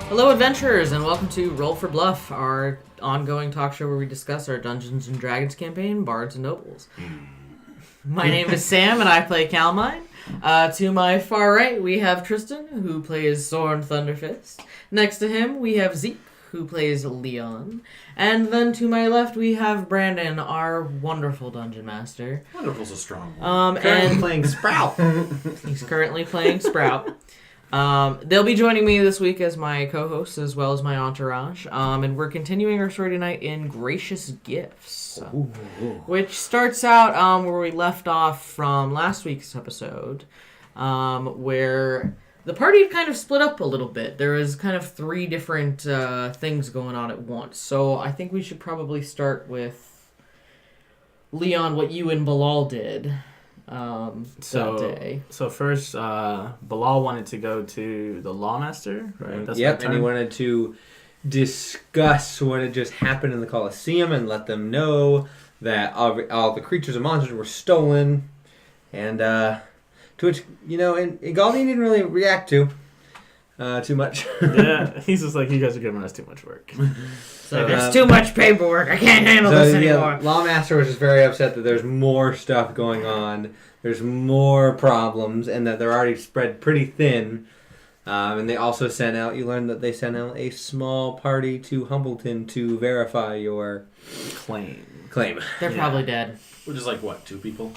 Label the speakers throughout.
Speaker 1: Hello, adventurers, and welcome to Roll for Bluff, our ongoing talk show where we discuss our Dungeons & Dragons campaign, Bards and Nobles. My name is Sam, and I play Calmine. To my far right, we have Tristan, who plays Soren Thunderfist. Next to him, we have Zeke, who plays Leon. And then to my left, we have Brandon, our wonderful Dungeon Master.
Speaker 2: Wonderful's a strong word.
Speaker 1: And
Speaker 3: playing Sprout.
Speaker 1: He's currently playing Sprout. They'll be joining me this week as my co-hosts as well as my entourage. And we're continuing our story tonight in Gracious Gifts, which starts out where we left off from last week's episode, where the party had kind of split up a little bit. There was kind of three different things going on at once. So I think we should probably start with Leon, what you and Bilal did. That day.
Speaker 4: So first, Bilal wanted to go to the Lawmaster, right? That's
Speaker 3: Yep, and he wanted to discuss what had just happened in the Colosseum and let them know that all the creatures and monsters were stolen. And to which, and Galdi didn't really react to too much.
Speaker 4: Yeah, he's just like, you guys are giving us too much work.
Speaker 1: So there's too much paperwork. I can't handle this anymore.
Speaker 3: Lawmaster was just very upset that there's more stuff going on. There's more problems, and that they're already spread pretty thin. And they also sent out. You learned that they sent out a small party to Humbleton to verify your
Speaker 4: claim.
Speaker 1: They're probably dead.
Speaker 2: Which is like what, 2 people?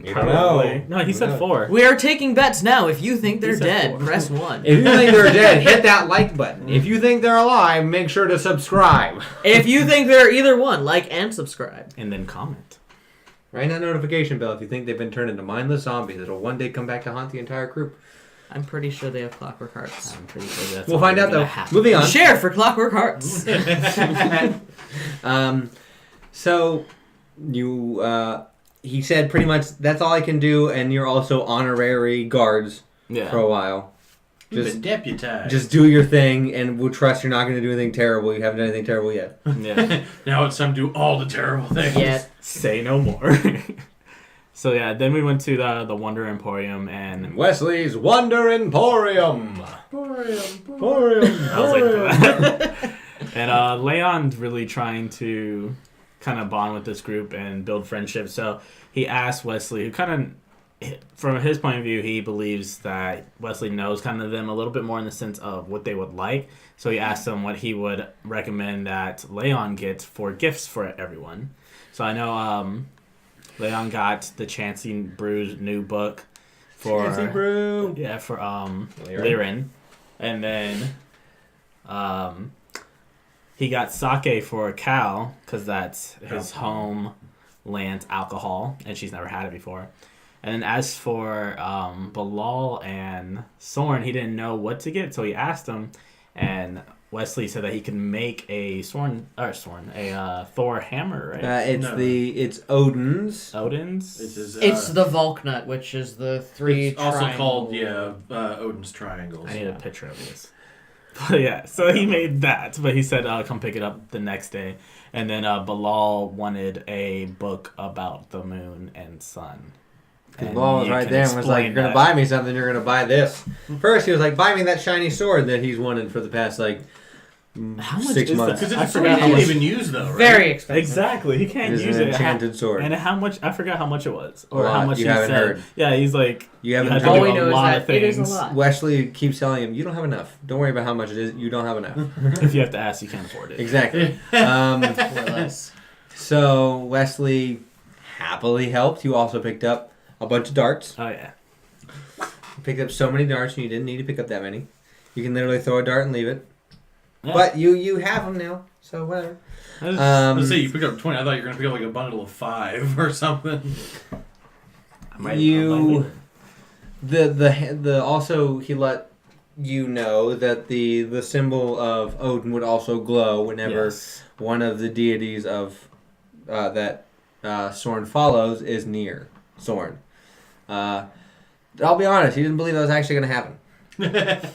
Speaker 3: You don't know.
Speaker 4: No, he said 4.
Speaker 1: We are taking bets now. If you think they're dead,
Speaker 4: 4.
Speaker 1: press 1.
Speaker 3: If you think they're dead, hit that like button. If you think they're alive, make sure to subscribe.
Speaker 1: If you think they're either one, like and subscribe.
Speaker 4: And then comment.
Speaker 3: Ring that notification bell if you think they've been turned into mindless zombies that'll one day come back to haunt the entire group.
Speaker 1: I'm pretty sure they have Clockwork Hearts.
Speaker 4: I'm pretty sure that's
Speaker 3: We'll find out though.
Speaker 4: Happen.
Speaker 3: Moving on.
Speaker 1: Share for Clockwork Hearts.
Speaker 3: So you he said pretty much that's all I can do, and you're also honorary guards for a while.
Speaker 2: You've been deputized.
Speaker 3: Just do your thing, and we'll trust you're not going to do anything terrible. You haven't done anything terrible yet.
Speaker 4: Yeah.
Speaker 2: Now it's time to do all the terrible things.
Speaker 1: Yeah.
Speaker 4: Say no more. So yeah, then we went to the Wonder Emporium and
Speaker 3: Wesley's Wonder Emporium. Emporium.
Speaker 4: I was like, and Leon's really trying to kind of bond with this group and build friendship. So he asked Wesley, who kind of, from his point of view, he believes that Wesley knows kind of them a little bit more in the sense of what they would like. So he asked him what he would recommend that Leon gets for gifts for everyone. So I know Leon got the Chancey Brew's new book for
Speaker 3: Chancey Brew.
Speaker 4: Yeah, for Lyran. And then he got sake for Cal, because that's his homeland's alcohol, and she's never had it before. And then as for Bilal and Soren, he didn't know what to get, so he asked him, and Wesley said that he could make a Thor hammer, right?
Speaker 3: It's Odin's.
Speaker 4: Odin's?
Speaker 1: It's the Volknut, which is the 3
Speaker 2: It's also called,
Speaker 1: triangles.
Speaker 2: Odin's Triangles.
Speaker 4: I need a picture of this. But yeah, so he made that, but he said come pick it up the next day. And then Bilal wanted a book about the moon and sun.
Speaker 3: Bilal was right there and was like, you're going to buy me something, you're going to buy this. First he was like, buy me that shiny sword that he's wanted for the past,
Speaker 4: how much
Speaker 3: 6
Speaker 4: is
Speaker 3: months.
Speaker 2: Because
Speaker 4: I
Speaker 2: it's
Speaker 4: forgot
Speaker 2: something
Speaker 4: how
Speaker 2: you
Speaker 4: much-
Speaker 2: can't even use, though, right?
Speaker 1: Very expensive.
Speaker 4: Exactly, he can't
Speaker 3: It's
Speaker 4: use
Speaker 3: an
Speaker 4: it.
Speaker 3: enchanted sword.
Speaker 4: And how much? I forgot how much it was,
Speaker 3: A
Speaker 4: or how
Speaker 3: lot.
Speaker 4: much
Speaker 3: You
Speaker 4: he
Speaker 3: haven't
Speaker 4: said.
Speaker 3: heard.
Speaker 4: Yeah, he's like,
Speaker 3: You haven't
Speaker 4: have
Speaker 3: heard.
Speaker 4: to
Speaker 1: All
Speaker 4: do
Speaker 1: we
Speaker 4: a
Speaker 1: know is
Speaker 4: lot
Speaker 1: that
Speaker 4: of
Speaker 1: it is
Speaker 4: things.
Speaker 1: a lot.
Speaker 3: Wesley keeps telling him, you don't have enough. Don't worry about how much it is. You don't have enough.
Speaker 4: If you have to ask, you can't afford it.
Speaker 3: Exactly.
Speaker 1: More or less.
Speaker 3: So Wesley happily helped. You also picked up a bunch of darts.
Speaker 4: Oh yeah.
Speaker 3: You picked up so many darts, and you didn't need to pick up that many. You can literally throw a dart and leave it.
Speaker 4: Yeah.
Speaker 3: But you have them now, so whatever.
Speaker 2: Let's say you picked up 20. I thought you were going to pick up like a bundle of 5 or something.
Speaker 3: Also he let you know that the symbol of Odin would also glow whenever one of the deities of that Soren follows is near Soren. I'll be honest, he didn't believe that was actually going to happen.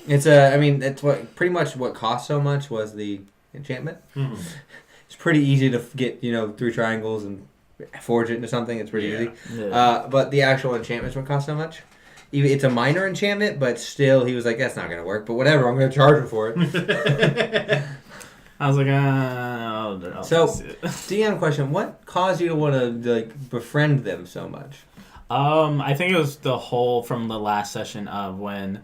Speaker 3: It's pretty much what cost so much was the enchantment.
Speaker 2: Mm-hmm.
Speaker 3: It's pretty easy to get 3 triangles and forge it into something. It's pretty easy.
Speaker 4: Yeah.
Speaker 3: But the actual enchantments would cost so much. it's a minor enchantment, but still he was like, that's not going to work. But whatever, I'm going to charge him for it.
Speaker 4: I was like, I'll
Speaker 3: So,
Speaker 4: see it.
Speaker 3: DM question: what caused you to want to like befriend them so much?
Speaker 4: I think it was the whole from the last session of when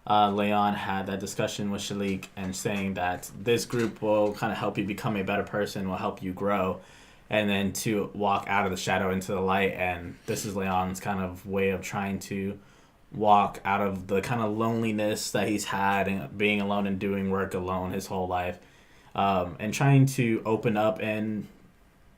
Speaker 4: Leon had that discussion with Shalik and saying that this group will kind of help you become a better person, will help you grow, and then to walk out of the shadow into the light. And this is Leon's kind of way of trying to walk out of the kind of loneliness that he's had and being alone and doing work alone his whole life, and trying to open up and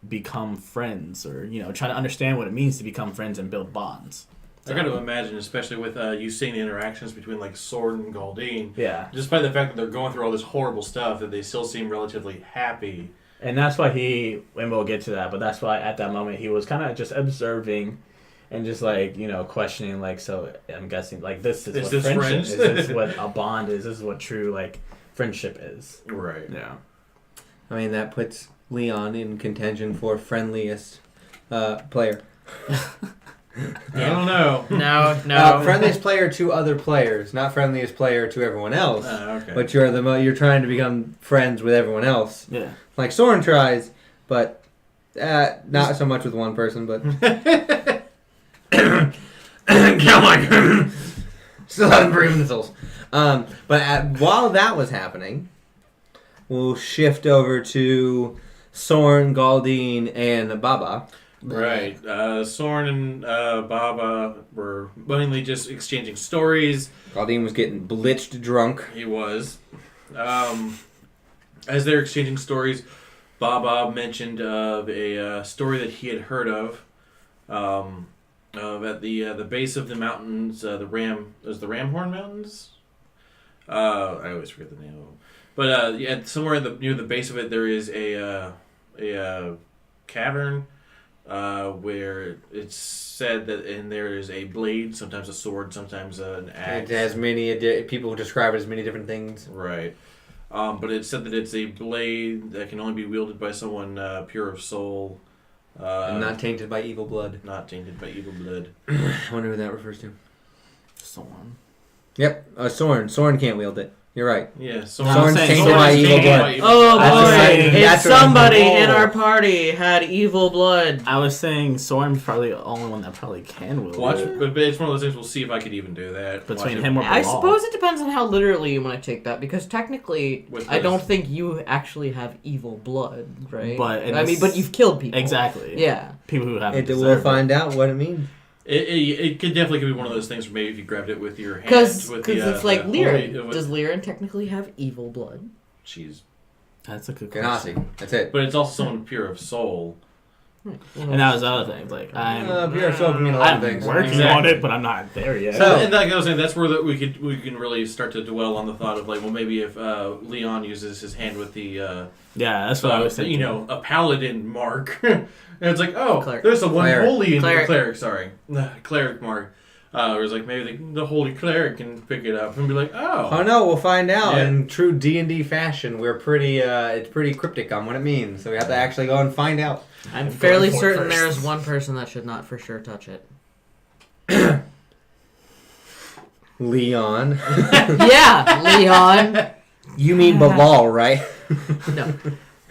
Speaker 4: become friends, or try to understand what it means to become friends and build bonds.
Speaker 2: I got to imagine, especially with you seeing the interactions between like Sword and Galdine.
Speaker 4: Yeah.
Speaker 2: Despite the fact that they're going through all this horrible stuff, that they still seem relatively happy.
Speaker 4: And that's why and we'll get to that, but that's why at that moment he was kind of just observing and just like, questioning, like, so I'm guessing, like, this is what friendship
Speaker 2: friends?
Speaker 4: is. This is what a bond is. This is what true, like, friendship is.
Speaker 2: Right.
Speaker 4: Yeah.
Speaker 3: I mean, that puts Leon in contention for friendliest player.
Speaker 2: I don't know.
Speaker 1: No.
Speaker 3: Friendliest player to other players, not friendliest player to everyone else.
Speaker 2: Okay.
Speaker 3: But you're trying to become friends with everyone else.
Speaker 4: Yeah.
Speaker 3: Like Soren tries, but not so much with one person. But come on, still haven't breathed missiles. While that was happening, we'll shift over to Soren, Galdine, and Baba.
Speaker 2: Right. Soren and Baba were willingly just exchanging stories.
Speaker 3: Galdine was getting blitzed drunk.
Speaker 2: He was. As they're exchanging stories, Baba mentioned of a story that he had heard of at the base of the mountains, the Ramhorn Mountains? I always forget the name of them. But somewhere near the base of it, there is a cavern where it's said that in there is a blade, sometimes a sword, sometimes an axe.
Speaker 3: It has many people describe it as many different things.
Speaker 2: Right. But it's said that it's a blade that can only be wielded by someone pure of soul.
Speaker 3: And not tainted by evil blood.
Speaker 2: Not tainted by evil blood.
Speaker 3: I wonder who that refers to.
Speaker 4: Soren.
Speaker 3: Yep, Soren. Soren can't wield it. You're right.
Speaker 2: Yeah,
Speaker 3: Soren's
Speaker 4: saying
Speaker 3: tainted
Speaker 4: Soren's
Speaker 3: by evil
Speaker 2: tainted
Speaker 3: blood.
Speaker 2: by evil
Speaker 1: Oh
Speaker 2: blood.
Speaker 1: boy!
Speaker 3: right.
Speaker 1: If
Speaker 3: That's what I'm
Speaker 1: somebody
Speaker 3: saying.
Speaker 1: in our party had evil blood.
Speaker 4: I was saying Soren's probably the only one that probably can wield
Speaker 2: Watch,
Speaker 4: it.
Speaker 2: but it's one of those things. We'll see if I could even do that.
Speaker 4: Between
Speaker 2: Watch
Speaker 4: him or
Speaker 1: I
Speaker 4: Bilal.
Speaker 1: suppose it depends on how literally you want to take that, because technically,
Speaker 2: With
Speaker 1: I don't
Speaker 2: this-
Speaker 1: think you actually have evil blood, right?
Speaker 4: But in
Speaker 1: I mean,
Speaker 4: this-
Speaker 1: but you've killed people.
Speaker 4: Exactly.
Speaker 1: Yeah.
Speaker 4: People who haven't
Speaker 3: We'll
Speaker 4: deserved
Speaker 3: find out what it means.
Speaker 2: It could definitely be one of those things where maybe if you grabbed it with your hand.
Speaker 1: Because
Speaker 2: with
Speaker 1: it's like
Speaker 2: the
Speaker 1: Lyran.
Speaker 2: holy-
Speaker 1: Does Lyran technically have evil blood?
Speaker 2: She's,
Speaker 4: That's a good question.
Speaker 3: Ganassi. That's it.
Speaker 2: but it's also someone pure of soul.
Speaker 4: And that was the other thing. Like,
Speaker 3: Pure soul can mean a lot
Speaker 4: I'm
Speaker 3: of things.
Speaker 4: working
Speaker 2: Exactly.
Speaker 4: on it, but I'm not there yet.
Speaker 3: So-
Speaker 2: And like I was saying, that's where we can really start to dwell on the thought of like, well, maybe if Leon uses his hand with the
Speaker 4: yeah, that's what I was thinking.
Speaker 2: a paladin mark, and it's like, oh,
Speaker 1: Cleric.
Speaker 2: there's the one
Speaker 3: Cleric.
Speaker 2: holy in
Speaker 1: Cleric.
Speaker 2: the cleric. Sorry, cleric mark. It was like maybe the holy cleric can pick it up and be like,
Speaker 3: Oh
Speaker 2: oh,
Speaker 3: no, we'll find out.
Speaker 2: Yeah.
Speaker 3: In true D&D fashion, we're pretty. It's pretty cryptic on what it means, so we have to actually go and find out.
Speaker 1: I'm
Speaker 4: I'm
Speaker 1: fairly
Speaker 4: going for it
Speaker 1: certain there
Speaker 4: first.
Speaker 1: is one person that should not for sure touch it.
Speaker 3: Leon.
Speaker 1: Yeah, Leon.
Speaker 3: You mean Bilal, right?
Speaker 1: No,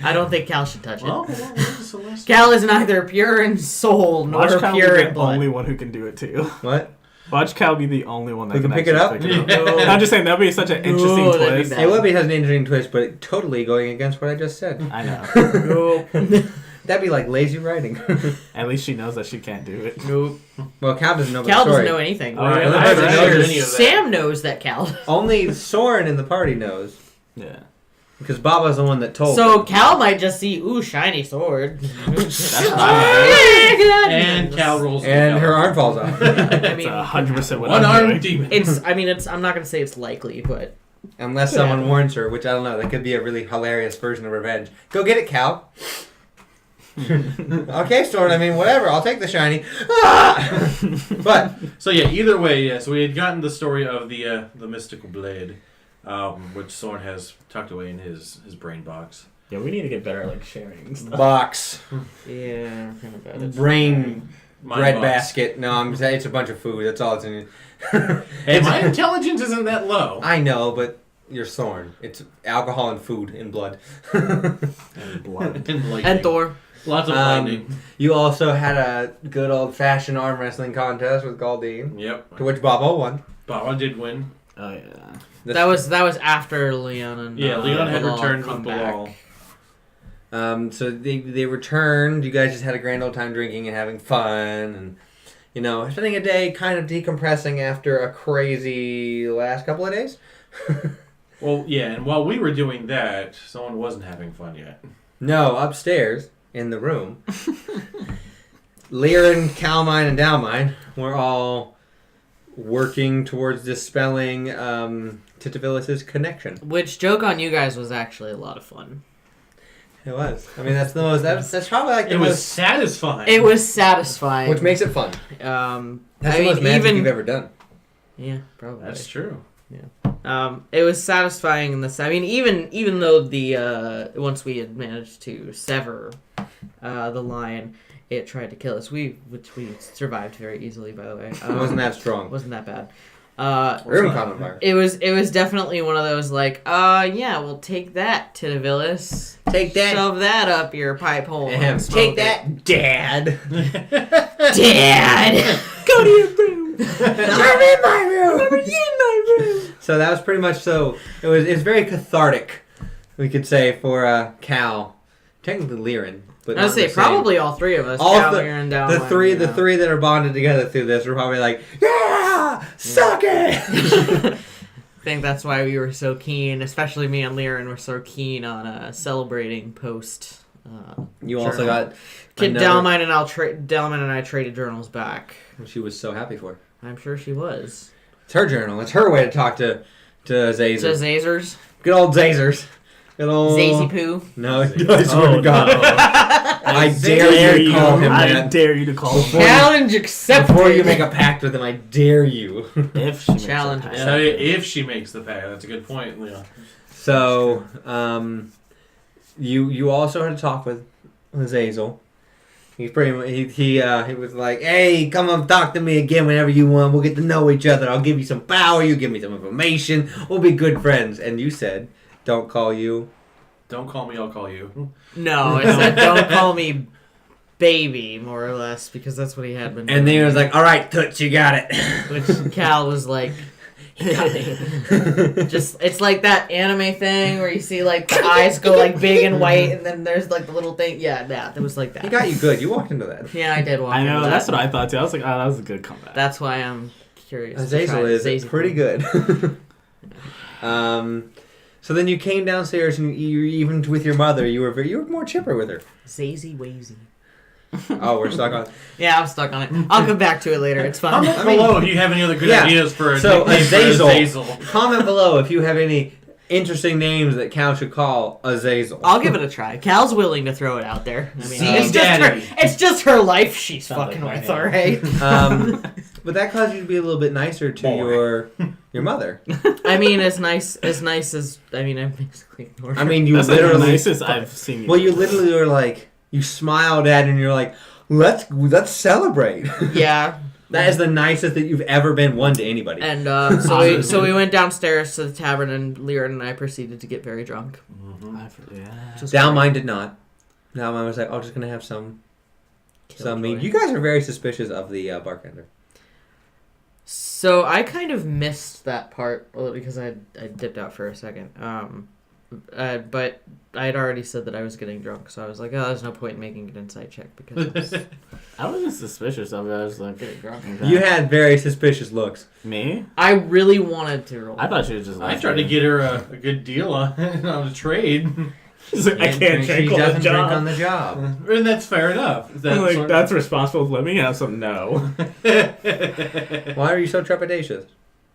Speaker 1: I don't think Cal should touch it.
Speaker 2: well, where's the Celestial?
Speaker 1: Cal is neither pure in soul nor
Speaker 4: Watch Cal be
Speaker 1: pure in
Speaker 4: the
Speaker 1: blood.
Speaker 4: only one who can do it too.
Speaker 3: What?
Speaker 4: Watch Cal be the only one that
Speaker 3: Who can pick it
Speaker 4: actually
Speaker 3: up?
Speaker 4: Pick it
Speaker 2: Yeah.
Speaker 4: up. I'm just saying that'd be such an interesting
Speaker 1: No, that'd be
Speaker 4: twist.
Speaker 1: bad.
Speaker 3: It would be has an interesting twist, but totally going against what I just said.
Speaker 4: I know.
Speaker 1: Nope.
Speaker 3: That'd be like lazy writing.
Speaker 4: At least she knows that she can't do it.
Speaker 1: Nope.
Speaker 3: Well, Cal doesn't know the
Speaker 1: Cal
Speaker 3: story.
Speaker 1: doesn't know anything.
Speaker 4: Oh, yeah,
Speaker 2: I haven't
Speaker 4: that's
Speaker 2: heard
Speaker 4: right.
Speaker 2: any of that.
Speaker 1: Sam knows that Cal does.
Speaker 3: Only Soren in the party knows,
Speaker 4: Yeah.
Speaker 3: because Baba's the one that told.
Speaker 1: So
Speaker 3: him.
Speaker 1: Cal might just see, ooh, shiny sword.
Speaker 4: That's what I
Speaker 2: And Cal rolls.
Speaker 3: And
Speaker 2: the
Speaker 3: her
Speaker 2: Cal.
Speaker 3: arm falls off.
Speaker 1: I
Speaker 4: That's
Speaker 1: mean,
Speaker 4: 100% what
Speaker 2: One
Speaker 4: I'm
Speaker 2: armed
Speaker 4: doing.
Speaker 2: demon.
Speaker 1: it's. I'm not gonna say it's likely, but
Speaker 3: Unless someone warns her, which I don't know. That could be a really hilarious version of revenge. Go get it, Cal. Okay, Soren, I mean, whatever. I'll take the shiny. Ah! But,
Speaker 2: So yeah, either way, yeah. So we had gotten the story of the mystical blade, which Soren has tucked away in his brain box.
Speaker 4: Yeah, we need to get better at like sharing stuff.
Speaker 3: box.
Speaker 1: yeah, kind of bad.
Speaker 3: Brain bread
Speaker 2: box.
Speaker 3: basket. No, I'm saying it's a bunch of food. That's all it's in.
Speaker 2: Hey, my intelligence isn't that low.
Speaker 3: I know, but you're Sorn. It's alcohol and food and blood.
Speaker 4: And blood.
Speaker 1: And Thor.
Speaker 2: Lots of lightning.
Speaker 3: You also had a good old-fashioned arm wrestling contest with Galdine,
Speaker 2: Yep.
Speaker 3: to which Bobo won.
Speaker 2: Baba did win.
Speaker 4: Oh yeah.
Speaker 1: That was after Leon and
Speaker 2: Leon had
Speaker 1: Bilal
Speaker 2: returned
Speaker 1: come
Speaker 2: with Bilal.
Speaker 1: back.
Speaker 3: So they returned. You guys just had a grand old time drinking and having fun, and spending a day kind of decompressing after a crazy last couple of days.
Speaker 2: Well, yeah, and while we were doing that, someone wasn't having fun yet.
Speaker 3: No, upstairs in the room, Lyran, Calmine, and Dalmine were all working towards dispelling Titavilis' connection.
Speaker 1: Which, joke on you guys, was actually a lot of fun.
Speaker 3: It was. I mean, that's the most. That's probably like the
Speaker 2: It was
Speaker 3: most.
Speaker 2: satisfying.
Speaker 1: It was satisfying.
Speaker 3: Which makes it fun. That's the most magic you've ever done.
Speaker 1: Yeah, probably.
Speaker 2: That's true.
Speaker 1: It was satisfying in this. I mean, even though the once we had managed to sever the lion, it tried to kill us. Which we survived very easily, by the way.
Speaker 3: It wasn't that strong.
Speaker 1: Wasn't that bad.
Speaker 3: Room common fire.
Speaker 1: It was definitely one of those like, yeah, well, take that, Titavilis.
Speaker 3: Take that.
Speaker 1: Shove that up your pipe hole. and smoke
Speaker 3: Take
Speaker 1: it.
Speaker 3: that, Dad.
Speaker 1: Dad.
Speaker 3: Go to your room. I'm in my room. I'm in my room. So that was pretty much so. It's very cathartic, we could say, for Cal. Technically Lyran, but
Speaker 1: I would say probably all three of us.
Speaker 3: All
Speaker 1: Cal,
Speaker 3: the
Speaker 1: Lyran, Dalmine,
Speaker 3: the three that are bonded together through this were probably like, yeah, suck it.
Speaker 1: I think that's why we were so keen, especially me and Lyran were so keen on celebrating post.
Speaker 3: You also got
Speaker 1: Kid
Speaker 3: another-
Speaker 1: Dalmine and I traded journals back.
Speaker 3: She was so happy for.
Speaker 1: I'm sure she was.
Speaker 3: It's her journal. It's her way to talk to Zazer.
Speaker 1: So Zazers,
Speaker 3: Good old Zazers. Good old
Speaker 1: Zazy Poo.
Speaker 3: No, I swear to God.
Speaker 4: No.
Speaker 3: I dare you to call him
Speaker 4: I
Speaker 3: that.
Speaker 4: dare you to call him.
Speaker 1: Challenge accepted.
Speaker 3: Before you make a pact with him, I dare you.
Speaker 4: If she makes
Speaker 1: Challenge.
Speaker 4: a pact.
Speaker 2: So if she makes the pact, that's a good point, Leon.
Speaker 3: So, you also had to talk with Azazel. He's he was like, hey, come up talk to me again whenever you want. We'll get to know each other. I'll give you some power. You give me some information. We'll be good friends. And you said, don't call you.
Speaker 2: Don't call me, I'll call you.
Speaker 1: No, I said don't call me baby, more or less, because that's what he had been doing.
Speaker 3: And then he was like, all right, Toots, you got it.
Speaker 1: Which Cal was like, just it's like that anime thing where you see like the eyes go like big and white, and then there's like the little thing. Yeah, that was like that.
Speaker 3: He got you good. You walked into that.
Speaker 1: Yeah, I did walk.
Speaker 4: I know,
Speaker 1: into
Speaker 4: that's
Speaker 1: that.
Speaker 4: what I thought too. I was like, oh, that was a good comeback.
Speaker 1: That's why I'm curious. to
Speaker 3: Azazel
Speaker 1: try
Speaker 3: is
Speaker 1: Zazie
Speaker 3: pretty
Speaker 1: Poo.
Speaker 3: good. So then you came downstairs, and you even with your mother, you were more chipper with her.
Speaker 1: Zazy Wazy.
Speaker 3: Oh, we're stuck on.
Speaker 1: Yeah, I'm stuck on it. I'll come back to it later. It's fine.
Speaker 2: Comment below if you have any other good
Speaker 3: Yeah.
Speaker 2: ideas for a
Speaker 3: So
Speaker 2: nickname for
Speaker 3: Azazel.
Speaker 2: Azazel.
Speaker 3: Comment below if you have any interesting names that Cal should call Azazel.
Speaker 1: I'll give it a try. Cal's willing to throw it out there. I mean,
Speaker 2: See,
Speaker 1: it's
Speaker 2: Daddy.
Speaker 1: just her life she's
Speaker 4: Sounds
Speaker 1: fucking
Speaker 4: like
Speaker 1: with,
Speaker 4: my
Speaker 1: all right?
Speaker 3: But that caused you to be a little bit nicer to
Speaker 2: Boy.
Speaker 3: your mother.
Speaker 1: I mean, as nice as I mean, I'm basically ignored.
Speaker 3: I mean, you
Speaker 4: That's like the
Speaker 3: literally.
Speaker 4: nicest I've seen you.
Speaker 3: Well, you literally were like, you smiled at, and you're like, let's celebrate.
Speaker 1: yeah.
Speaker 3: That is the nicest that you've ever been one to anybody.
Speaker 1: And so we went downstairs to the tavern, and Lyran and I proceeded to get very drunk.
Speaker 4: Yeah.
Speaker 1: Just
Speaker 3: Dalmine did not. Dalmine was like, I'm just gonna have some meat. You guys are very suspicious of the bartender.
Speaker 1: So I kind of missed that part because I dipped out for a second. But I had already said that I was getting drunk, so I was like, oh, there's no point in making an insight check because
Speaker 4: I wasn't suspicious of it. I was like, getting drunk. Okay.
Speaker 3: You had very suspicious looks.
Speaker 4: Me?
Speaker 1: I really wanted to roll.
Speaker 4: I thought she was just.
Speaker 2: I tried to get her a good deal on a trade.
Speaker 4: She's like, I can't
Speaker 3: She
Speaker 4: drink on the
Speaker 3: doesn't drink
Speaker 4: job.
Speaker 3: on the job.
Speaker 2: And that's fair enough.
Speaker 4: I'm like, that's responsible. Let me have some. No.
Speaker 3: Why are you so trepidatious?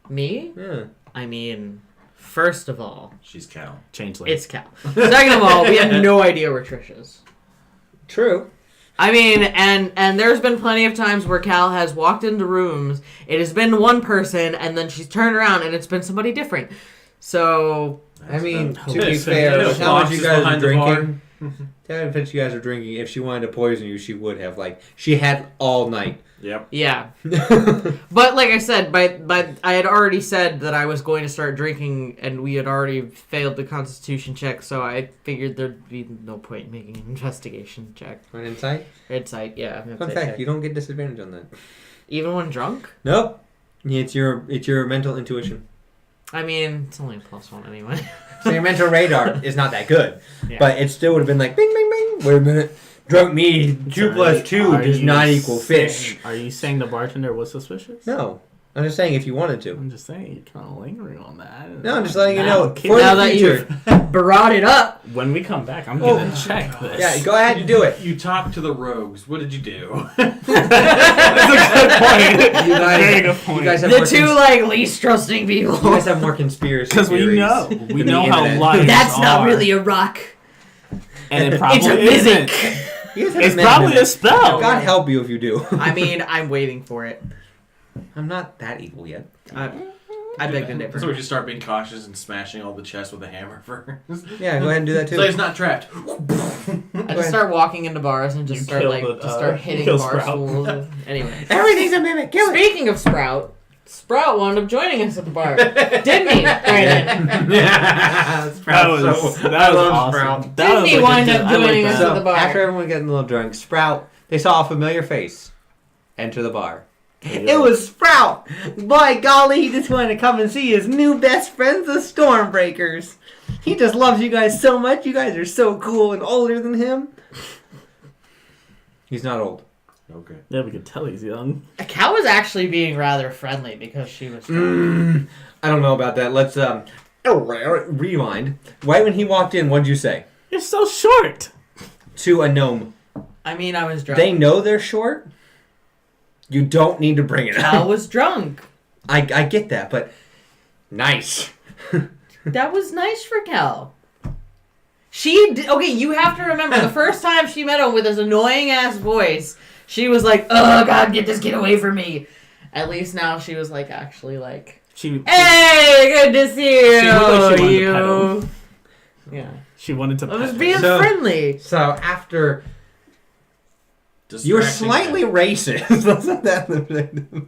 Speaker 1: Me?
Speaker 3: Yeah.
Speaker 1: I mean, first of all,
Speaker 2: She's Cal.
Speaker 4: Changeling.
Speaker 1: it's Cal. Second of all, we had no idea where Trish is.
Speaker 3: True.
Speaker 1: I mean, and there's been plenty of times where Cal has walked into rooms, it has been one person, and then she's turned around and it's been somebody different. So,
Speaker 3: I mean, to be
Speaker 2: Yes,
Speaker 3: fair,
Speaker 2: and
Speaker 3: with how much you
Speaker 2: boxes
Speaker 3: guys are
Speaker 2: behind the bar.
Speaker 3: drinking, That offense you guys are drinking. If she wanted to poison you, she would have. Like she had all night.
Speaker 2: Yep.
Speaker 1: Yeah. But like I said, by I had already said that I was going to start drinking, and we had already failed the Constitution check, so I figured there'd be no point in making an investigation check.
Speaker 3: For an insight?
Speaker 1: Insight, yeah.
Speaker 3: Fun fact: you don't get disadvantage on that.
Speaker 1: Even when drunk?
Speaker 3: Nope. It's your mental intuition.
Speaker 1: I mean, it's only a +1 anyway.
Speaker 3: So your mental radar is not that good,
Speaker 1: Yeah.
Speaker 3: but it still would have been like bing, bing, bing. Wait a minute. Drunk me, 2 plus 2 does not equal fish.
Speaker 4: Are you saying the bartender was suspicious?
Speaker 3: No. I'm just saying if you wanted to.
Speaker 4: I'm just saying you're kind of lingering on that.
Speaker 3: No, I'm just letting you know.
Speaker 4: Okay.
Speaker 3: For
Speaker 1: Now
Speaker 3: the
Speaker 1: that
Speaker 3: future.
Speaker 1: you've brought it up.
Speaker 4: When we come back, I'm going to check this.
Speaker 3: Yeah, go ahead and do it.
Speaker 2: You talked to the rogues. What did you do?
Speaker 4: That's a good point.
Speaker 3: You guys,
Speaker 4: Very good point.
Speaker 3: You guys have
Speaker 1: The
Speaker 3: more
Speaker 1: two, least trusting people.
Speaker 3: you guys have more conspiracy
Speaker 4: Because we
Speaker 3: theories
Speaker 4: know. We
Speaker 3: than
Speaker 4: know
Speaker 3: the
Speaker 4: how
Speaker 3: internet.
Speaker 4: liars
Speaker 1: That's not
Speaker 4: are.
Speaker 1: really a rock.
Speaker 4: And it probably
Speaker 1: It's a
Speaker 4: isn't.
Speaker 1: mimic.
Speaker 3: You guys have
Speaker 4: It's
Speaker 3: met
Speaker 4: probably
Speaker 3: him.
Speaker 4: a spell.
Speaker 3: God help you if you do.
Speaker 1: I mean, I'm waiting for it.
Speaker 3: I'm not that evil yet.
Speaker 1: I beg to differ.
Speaker 2: So we should start being cautious and smashing all the chests with a hammer first.
Speaker 3: Yeah, go ahead and do that too.
Speaker 2: So he's not trapped.
Speaker 1: I just start walking into bars and just
Speaker 4: You
Speaker 1: start
Speaker 4: kill the,
Speaker 1: start hitting
Speaker 4: kill
Speaker 1: bar
Speaker 4: Sprout.
Speaker 1: stools. Anyway,
Speaker 3: Everything's a mimic. Kill it.
Speaker 1: speaking of Sprout wound up joining us at the bar, didn't he, Brandon?
Speaker 3: Yeah,
Speaker 4: That was awesome.
Speaker 3: Sprout.
Speaker 4: That was
Speaker 1: Disney
Speaker 4: like
Speaker 1: wound
Speaker 4: a
Speaker 1: up
Speaker 4: good- I like
Speaker 1: joining
Speaker 4: that.
Speaker 1: us
Speaker 3: So
Speaker 1: at the bar.
Speaker 3: after everyone getting a little drunk, Sprout, they saw a familiar face enter the bar.
Speaker 4: Yeah.
Speaker 3: It was Sprout! By golly, he just wanted to come and see his new best friends, the Stormbreakers. He just loves you guys so much. You guys are so cool and older than him. He's not old.
Speaker 2: Okay.
Speaker 4: Yeah, we could tell he's young.
Speaker 1: Cal was actually being rather friendly because she was drunk.
Speaker 3: I don't know about that. Let's rewind. Right when he walked in, what'd you say?
Speaker 4: You're so short.
Speaker 3: To a gnome.
Speaker 1: I mean, I was drunk.
Speaker 3: They know they're short. You don't need to bring it
Speaker 1: Cal
Speaker 3: up.
Speaker 1: was drunk.
Speaker 3: I get that, but nice.
Speaker 1: That was nice for Cal. Okay, you have to remember, the first time she met him with his annoying-ass voice, she was like, oh, God, get this kid away from me. At least now she was, actually,
Speaker 4: She
Speaker 1: hey, good to see you.
Speaker 4: She looked like she wanted to
Speaker 1: you. Yeah.
Speaker 4: She wanted to.
Speaker 1: I was
Speaker 4: pet
Speaker 1: being
Speaker 4: her.
Speaker 3: So-
Speaker 1: friendly.
Speaker 3: So after you were slightly racist. Wasn't that the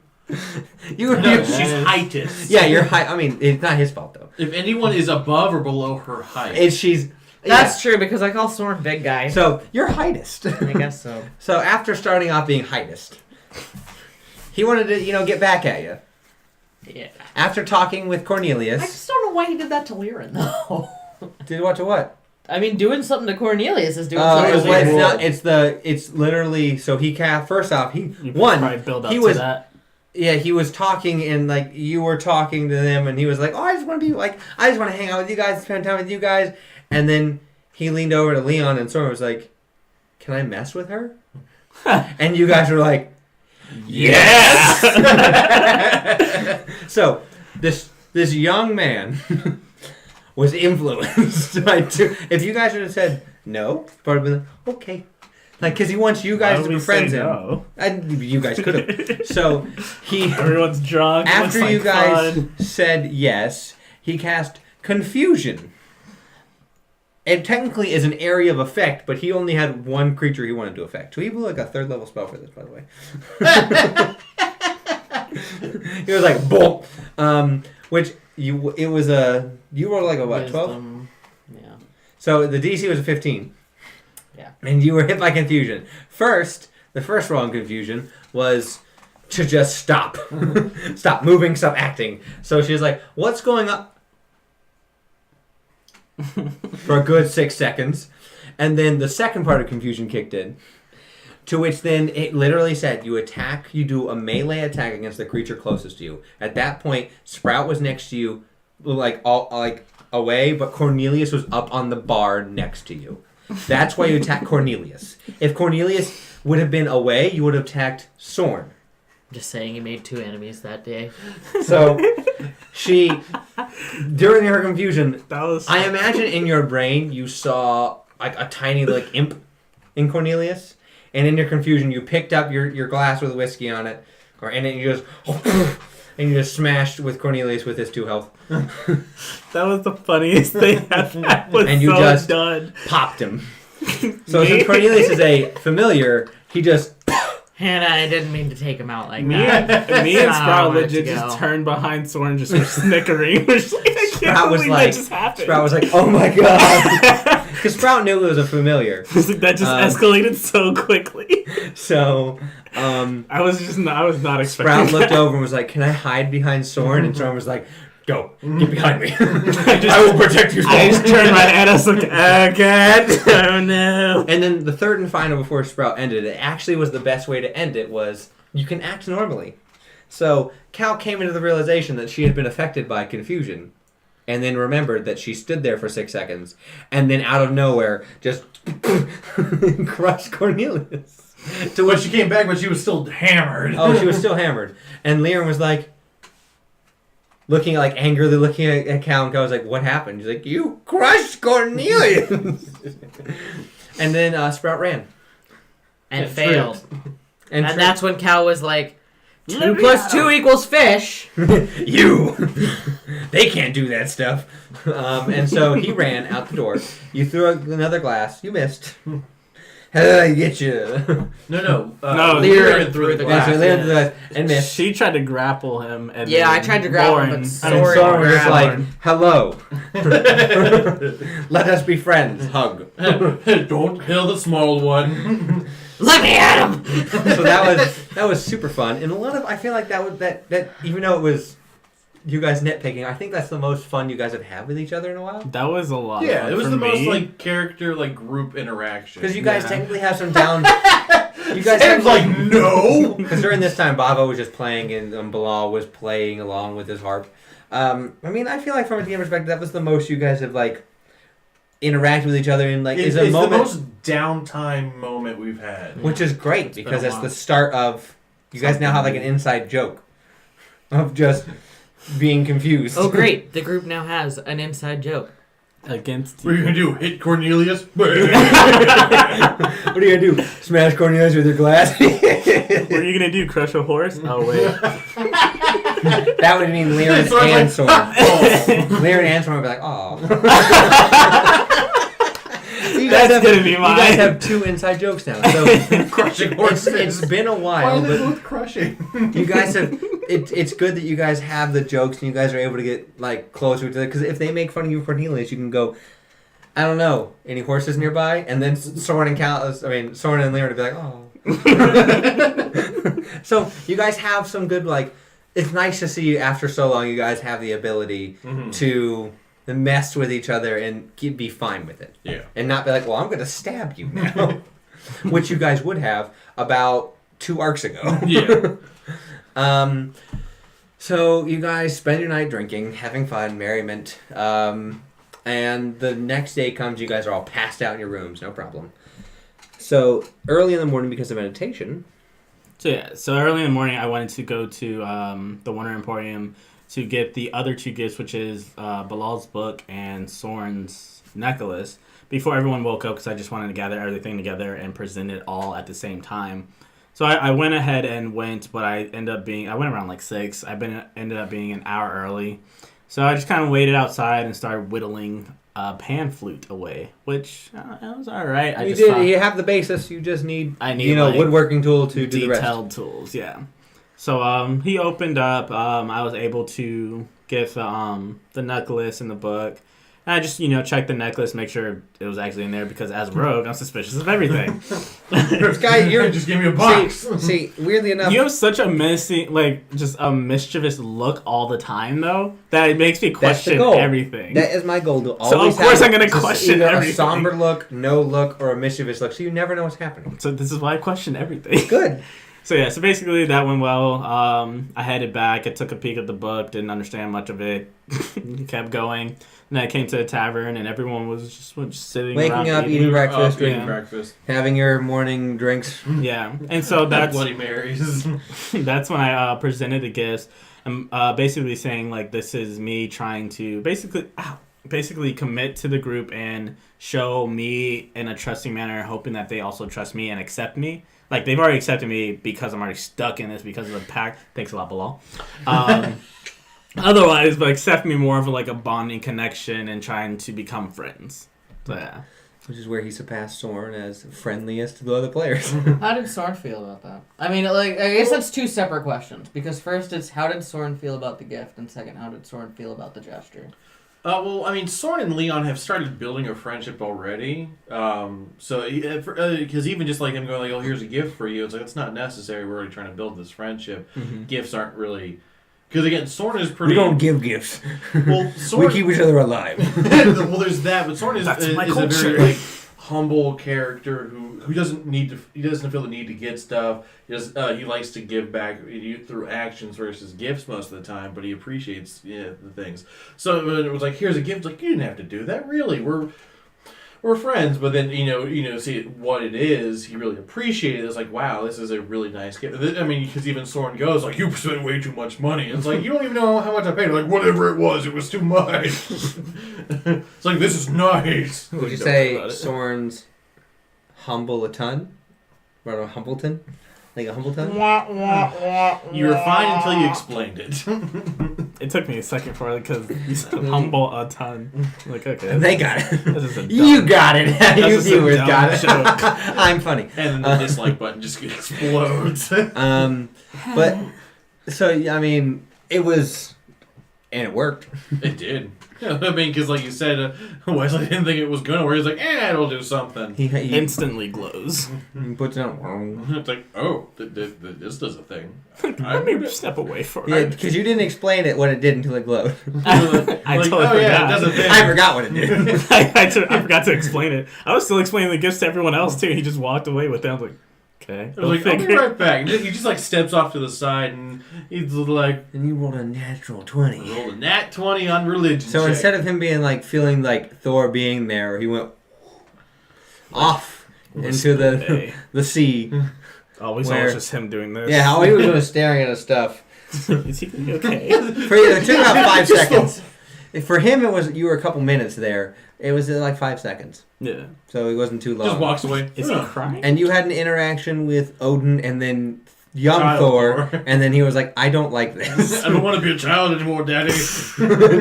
Speaker 3: You were.
Speaker 2: No, she's heightest.
Speaker 3: Yeah, you're high. I mean, it's not his fault though.
Speaker 2: If anyone is above or below her height,
Speaker 3: She's.
Speaker 1: That's true, because I call Soren big guy.
Speaker 3: So you're heightest.
Speaker 1: I guess so.
Speaker 3: So after starting off being heightest, he wanted to, get back at you.
Speaker 1: Yeah.
Speaker 3: After talking with
Speaker 1: I
Speaker 3: Cornelius,
Speaker 1: just don't know why he did that to Lyran, though.
Speaker 3: did what to what?
Speaker 1: I mean, doing something to Cornelius is doing something to
Speaker 3: It's
Speaker 1: Lyran.
Speaker 3: not. It's literally. So he first off
Speaker 4: You probably build up
Speaker 3: he
Speaker 4: to
Speaker 3: was
Speaker 4: that.
Speaker 3: Yeah, he was talking and you were talking to them and he was like, oh, I just want to be I just want to hang out with you guys, spend time with you guys. And then he leaned over to Leon and Storm was like, can I mess with her? And you guys were like, yes! So this young man was influenced by two. If you guys would have said no, probably been like, okay. Because he wants you guys to befriend him.
Speaker 4: No?
Speaker 3: You guys could have. So he,
Speaker 4: Everyone's drunk.
Speaker 3: after
Speaker 4: it's
Speaker 3: you guys
Speaker 4: fun.
Speaker 3: said yes, he cast Confusion. It technically is an area of effect, but he only had one creature he wanted to affect. So he blew a 3rd level spell for this, by the way. He was like, boom. Which you rolled a what, 12?
Speaker 1: Wisdom. Yeah.
Speaker 3: So the DC was a 15.
Speaker 1: Yeah.
Speaker 3: And you were hit by Confusion. The first roll in Confusion was to just stop. Stop moving, stop acting. So she was like, what's going on? For a good 6 seconds. And then the second part of Confusion kicked in. To which then it literally said, you do a melee attack against the creature closest to you. At that point, Sprout was next to you, away, but Cornelius was up on the bar next to you. That's why you attack Cornelius. If Cornelius would have been away, you would have attacked Sorn.
Speaker 1: Just saying, he made 2 enemies that day.
Speaker 3: So she, during her confusion,
Speaker 4: That was.
Speaker 3: I imagine in your brain you saw a tiny imp in Cornelius, and in your confusion you picked up your glass with whiskey on it, and then you just and you just smashed with Cornelius with his 2 health.
Speaker 4: That was the funniest thing I've had. Was
Speaker 3: And you
Speaker 4: so
Speaker 3: just-
Speaker 4: done.
Speaker 3: Popped him. So since Cornelius is a familiar, he just...
Speaker 1: Hannah, I didn't mean to take him out like
Speaker 4: Me
Speaker 1: that.
Speaker 4: and
Speaker 1: Not how I
Speaker 4: Sprout
Speaker 1: wanted
Speaker 4: legit
Speaker 1: to go.
Speaker 4: just turned behind Soren and just were snickering. We're just like, I can't believe that just happened.
Speaker 3: Sprout was like, oh my god. Because Sprout knew it was a familiar.
Speaker 4: That just escalated so quickly.
Speaker 3: So,
Speaker 4: I was not expecting
Speaker 3: Sprout looked
Speaker 4: that.
Speaker 3: over and was like, can I hide behind Soren? And Soren was like, go, get behind me.
Speaker 4: I
Speaker 3: will protect you,
Speaker 4: I just turned my head. I was like, oh god, oh no.
Speaker 3: And then the third and final before Sprout ended, it actually was the best way to end it was, you can act normally. So, Cal came into the realization that she had been affected by confusion. And then remembered that she stood there for 6 seconds. And then out of nowhere, just crushed Cornelius.
Speaker 2: To when she came back, but she was still hammered.
Speaker 3: Oh, she was still hammered. And Liam was like, angrily looking at Cal, and Cal was like, what happened? He's like, you crushed Cornelius! And then Sprout ran.
Speaker 1: And failed.
Speaker 3: And
Speaker 1: That's when Cal was like, 2 plus 2 equals fish.
Speaker 3: You! They can't do that stuff. And so he ran out the door. You threw another glass. You missed. How did I get you?
Speaker 2: No.
Speaker 1: Lyra threw the glass.
Speaker 3: That's right, Lyra threw the glass and missed.
Speaker 4: She tried to grapple him. And
Speaker 1: Yeah,
Speaker 4: then
Speaker 1: I tried to grab him,
Speaker 4: Lauren-
Speaker 1: but
Speaker 3: And
Speaker 1: Soren
Speaker 3: Soren was just
Speaker 1: grabbed
Speaker 3: like, hello. Let us be friends. Hug.
Speaker 2: Don't kill the small one.
Speaker 1: Let me at him!
Speaker 3: So that was super fun. And a lot of, I feel like that even though it was you guys nitpicking, I think that's the most fun you guys have had with each other in a while.
Speaker 4: That was a lot. of
Speaker 2: Yeah,
Speaker 4: fun
Speaker 2: it was
Speaker 4: for
Speaker 2: the most
Speaker 4: me.
Speaker 2: character group interaction.
Speaker 3: Because you guys
Speaker 4: Yeah.
Speaker 3: technically have some down. You guys
Speaker 2: Sam's like, no.
Speaker 3: Because during this time, Bavo was just playing and Bilal was playing along with his harp. I mean, I feel like from a game perspective, that was the most you guys have interacted with each other in
Speaker 2: It's
Speaker 3: a moment,
Speaker 2: the most downtime moment we've had.
Speaker 3: which is great because
Speaker 2: been a
Speaker 3: it's
Speaker 2: lot.
Speaker 3: the start of you guys now have an inside joke of just being confused.
Speaker 1: Oh, great. The group now has an inside joke.
Speaker 4: Against
Speaker 2: What are you gonna do? Hit Cornelius?
Speaker 3: What are you gonna do? Smash Cornelius with your glass?
Speaker 4: What are you gonna do? Crush a horse? Oh wait.
Speaker 3: That would mean Lyra
Speaker 2: So I
Speaker 3: and
Speaker 2: was
Speaker 3: Soren. Lyra and Soren would be like, "Aw." You guys
Speaker 4: That's gonna be
Speaker 3: You
Speaker 4: mine.
Speaker 3: guys have 2 inside jokes now. So
Speaker 2: Crushing horses.
Speaker 3: it's been a
Speaker 2: Why
Speaker 3: while,
Speaker 2: are they
Speaker 3: but
Speaker 2: both crushing?
Speaker 3: you guys have. It's good that you guys have the jokes and you guys are able to get closer to it. Because if they make fun of you, Cornelius, you can go, I don't know, any horses nearby, and then Soren and Lyra would be like, oh. So you guys have some good It's nice to see after so long. You guys have the ability to mess with each other and be fine with it.
Speaker 2: Yeah.
Speaker 3: And not be like, well, I'm going to stab you now. Which you guys would have about 2 arcs ago.
Speaker 2: Yeah.
Speaker 3: So you guys spend your night drinking, having fun, merriment. And the next day comes, you guys are all passed out in your rooms, no problem. So early in the morning, because of meditation.
Speaker 4: So early in the morning, I wanted to go to the Wonder Emporium to get the other 2 gifts, which is Bilal's book and Soren's necklace, before everyone woke up, because I just wanted to gather everything together and present it all at the same time. So I went ahead and went, but I went around 6. Ended up being an hour early. So I just kind of waited outside and started whittling a pan flute away, which was all right.
Speaker 3: You have the basis. You just need woodworking tool to do the rest.
Speaker 4: Detailed tools, yeah. So he opened up. I was able to get the necklace and the book. And I just, checked the necklace, make sure it was actually in there, because as a rogue, I'm suspicious of everything.
Speaker 3: This guy, you
Speaker 2: just give me a box.
Speaker 3: See, weirdly enough,
Speaker 4: You have such a menacing, just a mischievous look all the time, though, that it makes me question
Speaker 3: goal.
Speaker 4: everything.
Speaker 3: that is my goal to always
Speaker 4: So, of course,
Speaker 3: have
Speaker 4: I'm gonna
Speaker 3: just
Speaker 4: question
Speaker 3: either
Speaker 4: everything.
Speaker 3: a somber look, no look, or a mischievous look, so you never know what's happening.
Speaker 4: So this is why I question everything.
Speaker 3: Good.
Speaker 4: So basically that went well. I headed back. I took a peek at the book, didn't understand much of it. Kept going. And then I came to the tavern, and everyone was just sitting
Speaker 3: Waking
Speaker 4: around
Speaker 3: up, eating breakfast,
Speaker 2: Eating
Speaker 4: yeah.
Speaker 2: breakfast.
Speaker 3: having your morning drinks.
Speaker 4: Yeah, and so that's
Speaker 2: Bloody Marys.
Speaker 4: that's when I presented the gifts. I'm basically saying this is me trying to basically commit to the group and show me in a trusting manner, hoping that they also trust me and accept me. They've already accepted me because I'm already stuck in this because of the pact. Thanks a lot, Bilal. Otherwise, but accept me more of a bonding connection and trying to become friends. So, yeah.
Speaker 3: Which is where he surpassed Soren as friendliest to the other players.
Speaker 1: How did Soren feel about that? I mean, I guess that's two separate questions. Because first it's how did Soren feel about the gift, and second, how did Soren feel about the gesture?
Speaker 2: Well, I mean, Soren and Leon have started building a friendship already. Because even just like him going like, "Oh, here's a gift for you," it's like it's not necessary. We're already trying to build this friendship.
Speaker 3: Mm-hmm.
Speaker 2: Gifts aren't really. Because again, Soren is pretty.
Speaker 3: We don't give gifts.
Speaker 2: Well, Soren,
Speaker 3: we keep each other alive.
Speaker 2: well, there's that, but Soren is a
Speaker 4: culture.
Speaker 2: very like humble character who doesn't need to. He doesn't feel the need to get stuff. He likes to give back through actions versus gifts most of the time, but he appreciates the things. So when it was like, here's a gift, like you didn't have to do that. Really, we're friends. But then see what it is. He really appreciated it. It's like, wow, this is a really nice gift. I mean, because even Soren goes like, you spent way too much money. It's like you don't even know how much I paid. Like whatever it was too much. It's like this is nice.
Speaker 3: Would you say Soren's humble a ton? Or a Humbleton? Like a Humbleton?
Speaker 2: You were fine until you explained it.
Speaker 4: It took me a second for it because you said humble a ton. Like, okay.
Speaker 3: They got it.
Speaker 4: This is a dumb,
Speaker 3: You got it. You
Speaker 4: just a
Speaker 3: viewers
Speaker 4: dumb
Speaker 3: got it.
Speaker 4: joke.
Speaker 3: I'm funny.
Speaker 2: And then the dislike button just explodes.
Speaker 3: But so I mean, it was, and it worked.
Speaker 2: It did. Yeah, I mean, because like you said, Wesley didn't think it was gonna work. He's like, it'll do something.
Speaker 3: He
Speaker 4: Instantly glows.
Speaker 3: puts it on.
Speaker 2: It's like, oh, this does a thing.
Speaker 4: Let me step away for
Speaker 3: Yeah,
Speaker 4: it.
Speaker 3: because you didn't explain it what it did until it glowed.
Speaker 4: I
Speaker 2: Like,
Speaker 4: totally
Speaker 2: oh yeah, it
Speaker 4: forgot.
Speaker 2: does a thing.
Speaker 3: I forgot what it did.
Speaker 4: I forgot to explain it. I was still explaining the gifts to everyone else too. He just walked away with them. I was like, okay.
Speaker 2: I was like, I'll be right back. And he just like steps off to the side and he's like,
Speaker 3: And you rolled a natural 20.
Speaker 2: roll a nat 20 on religion.
Speaker 3: So
Speaker 2: check.
Speaker 3: instead of him being like feeling like Thor being there, he went off into the sea.
Speaker 4: Always just him doing this.
Speaker 3: Yeah, how he was just staring at his stuff.
Speaker 4: Is he okay?
Speaker 3: It took about 5 seconds. For him, you were a couple minutes there. It was like 5 seconds,
Speaker 4: Yeah.
Speaker 3: so it wasn't too long.
Speaker 2: just walks away.
Speaker 4: Is he crying?
Speaker 3: And you had an interaction with Odin, and then young
Speaker 2: Child
Speaker 3: Thor,
Speaker 2: Thor.
Speaker 3: and then he was like, "I don't like this."
Speaker 2: I don't want to be a child anymore, Daddy.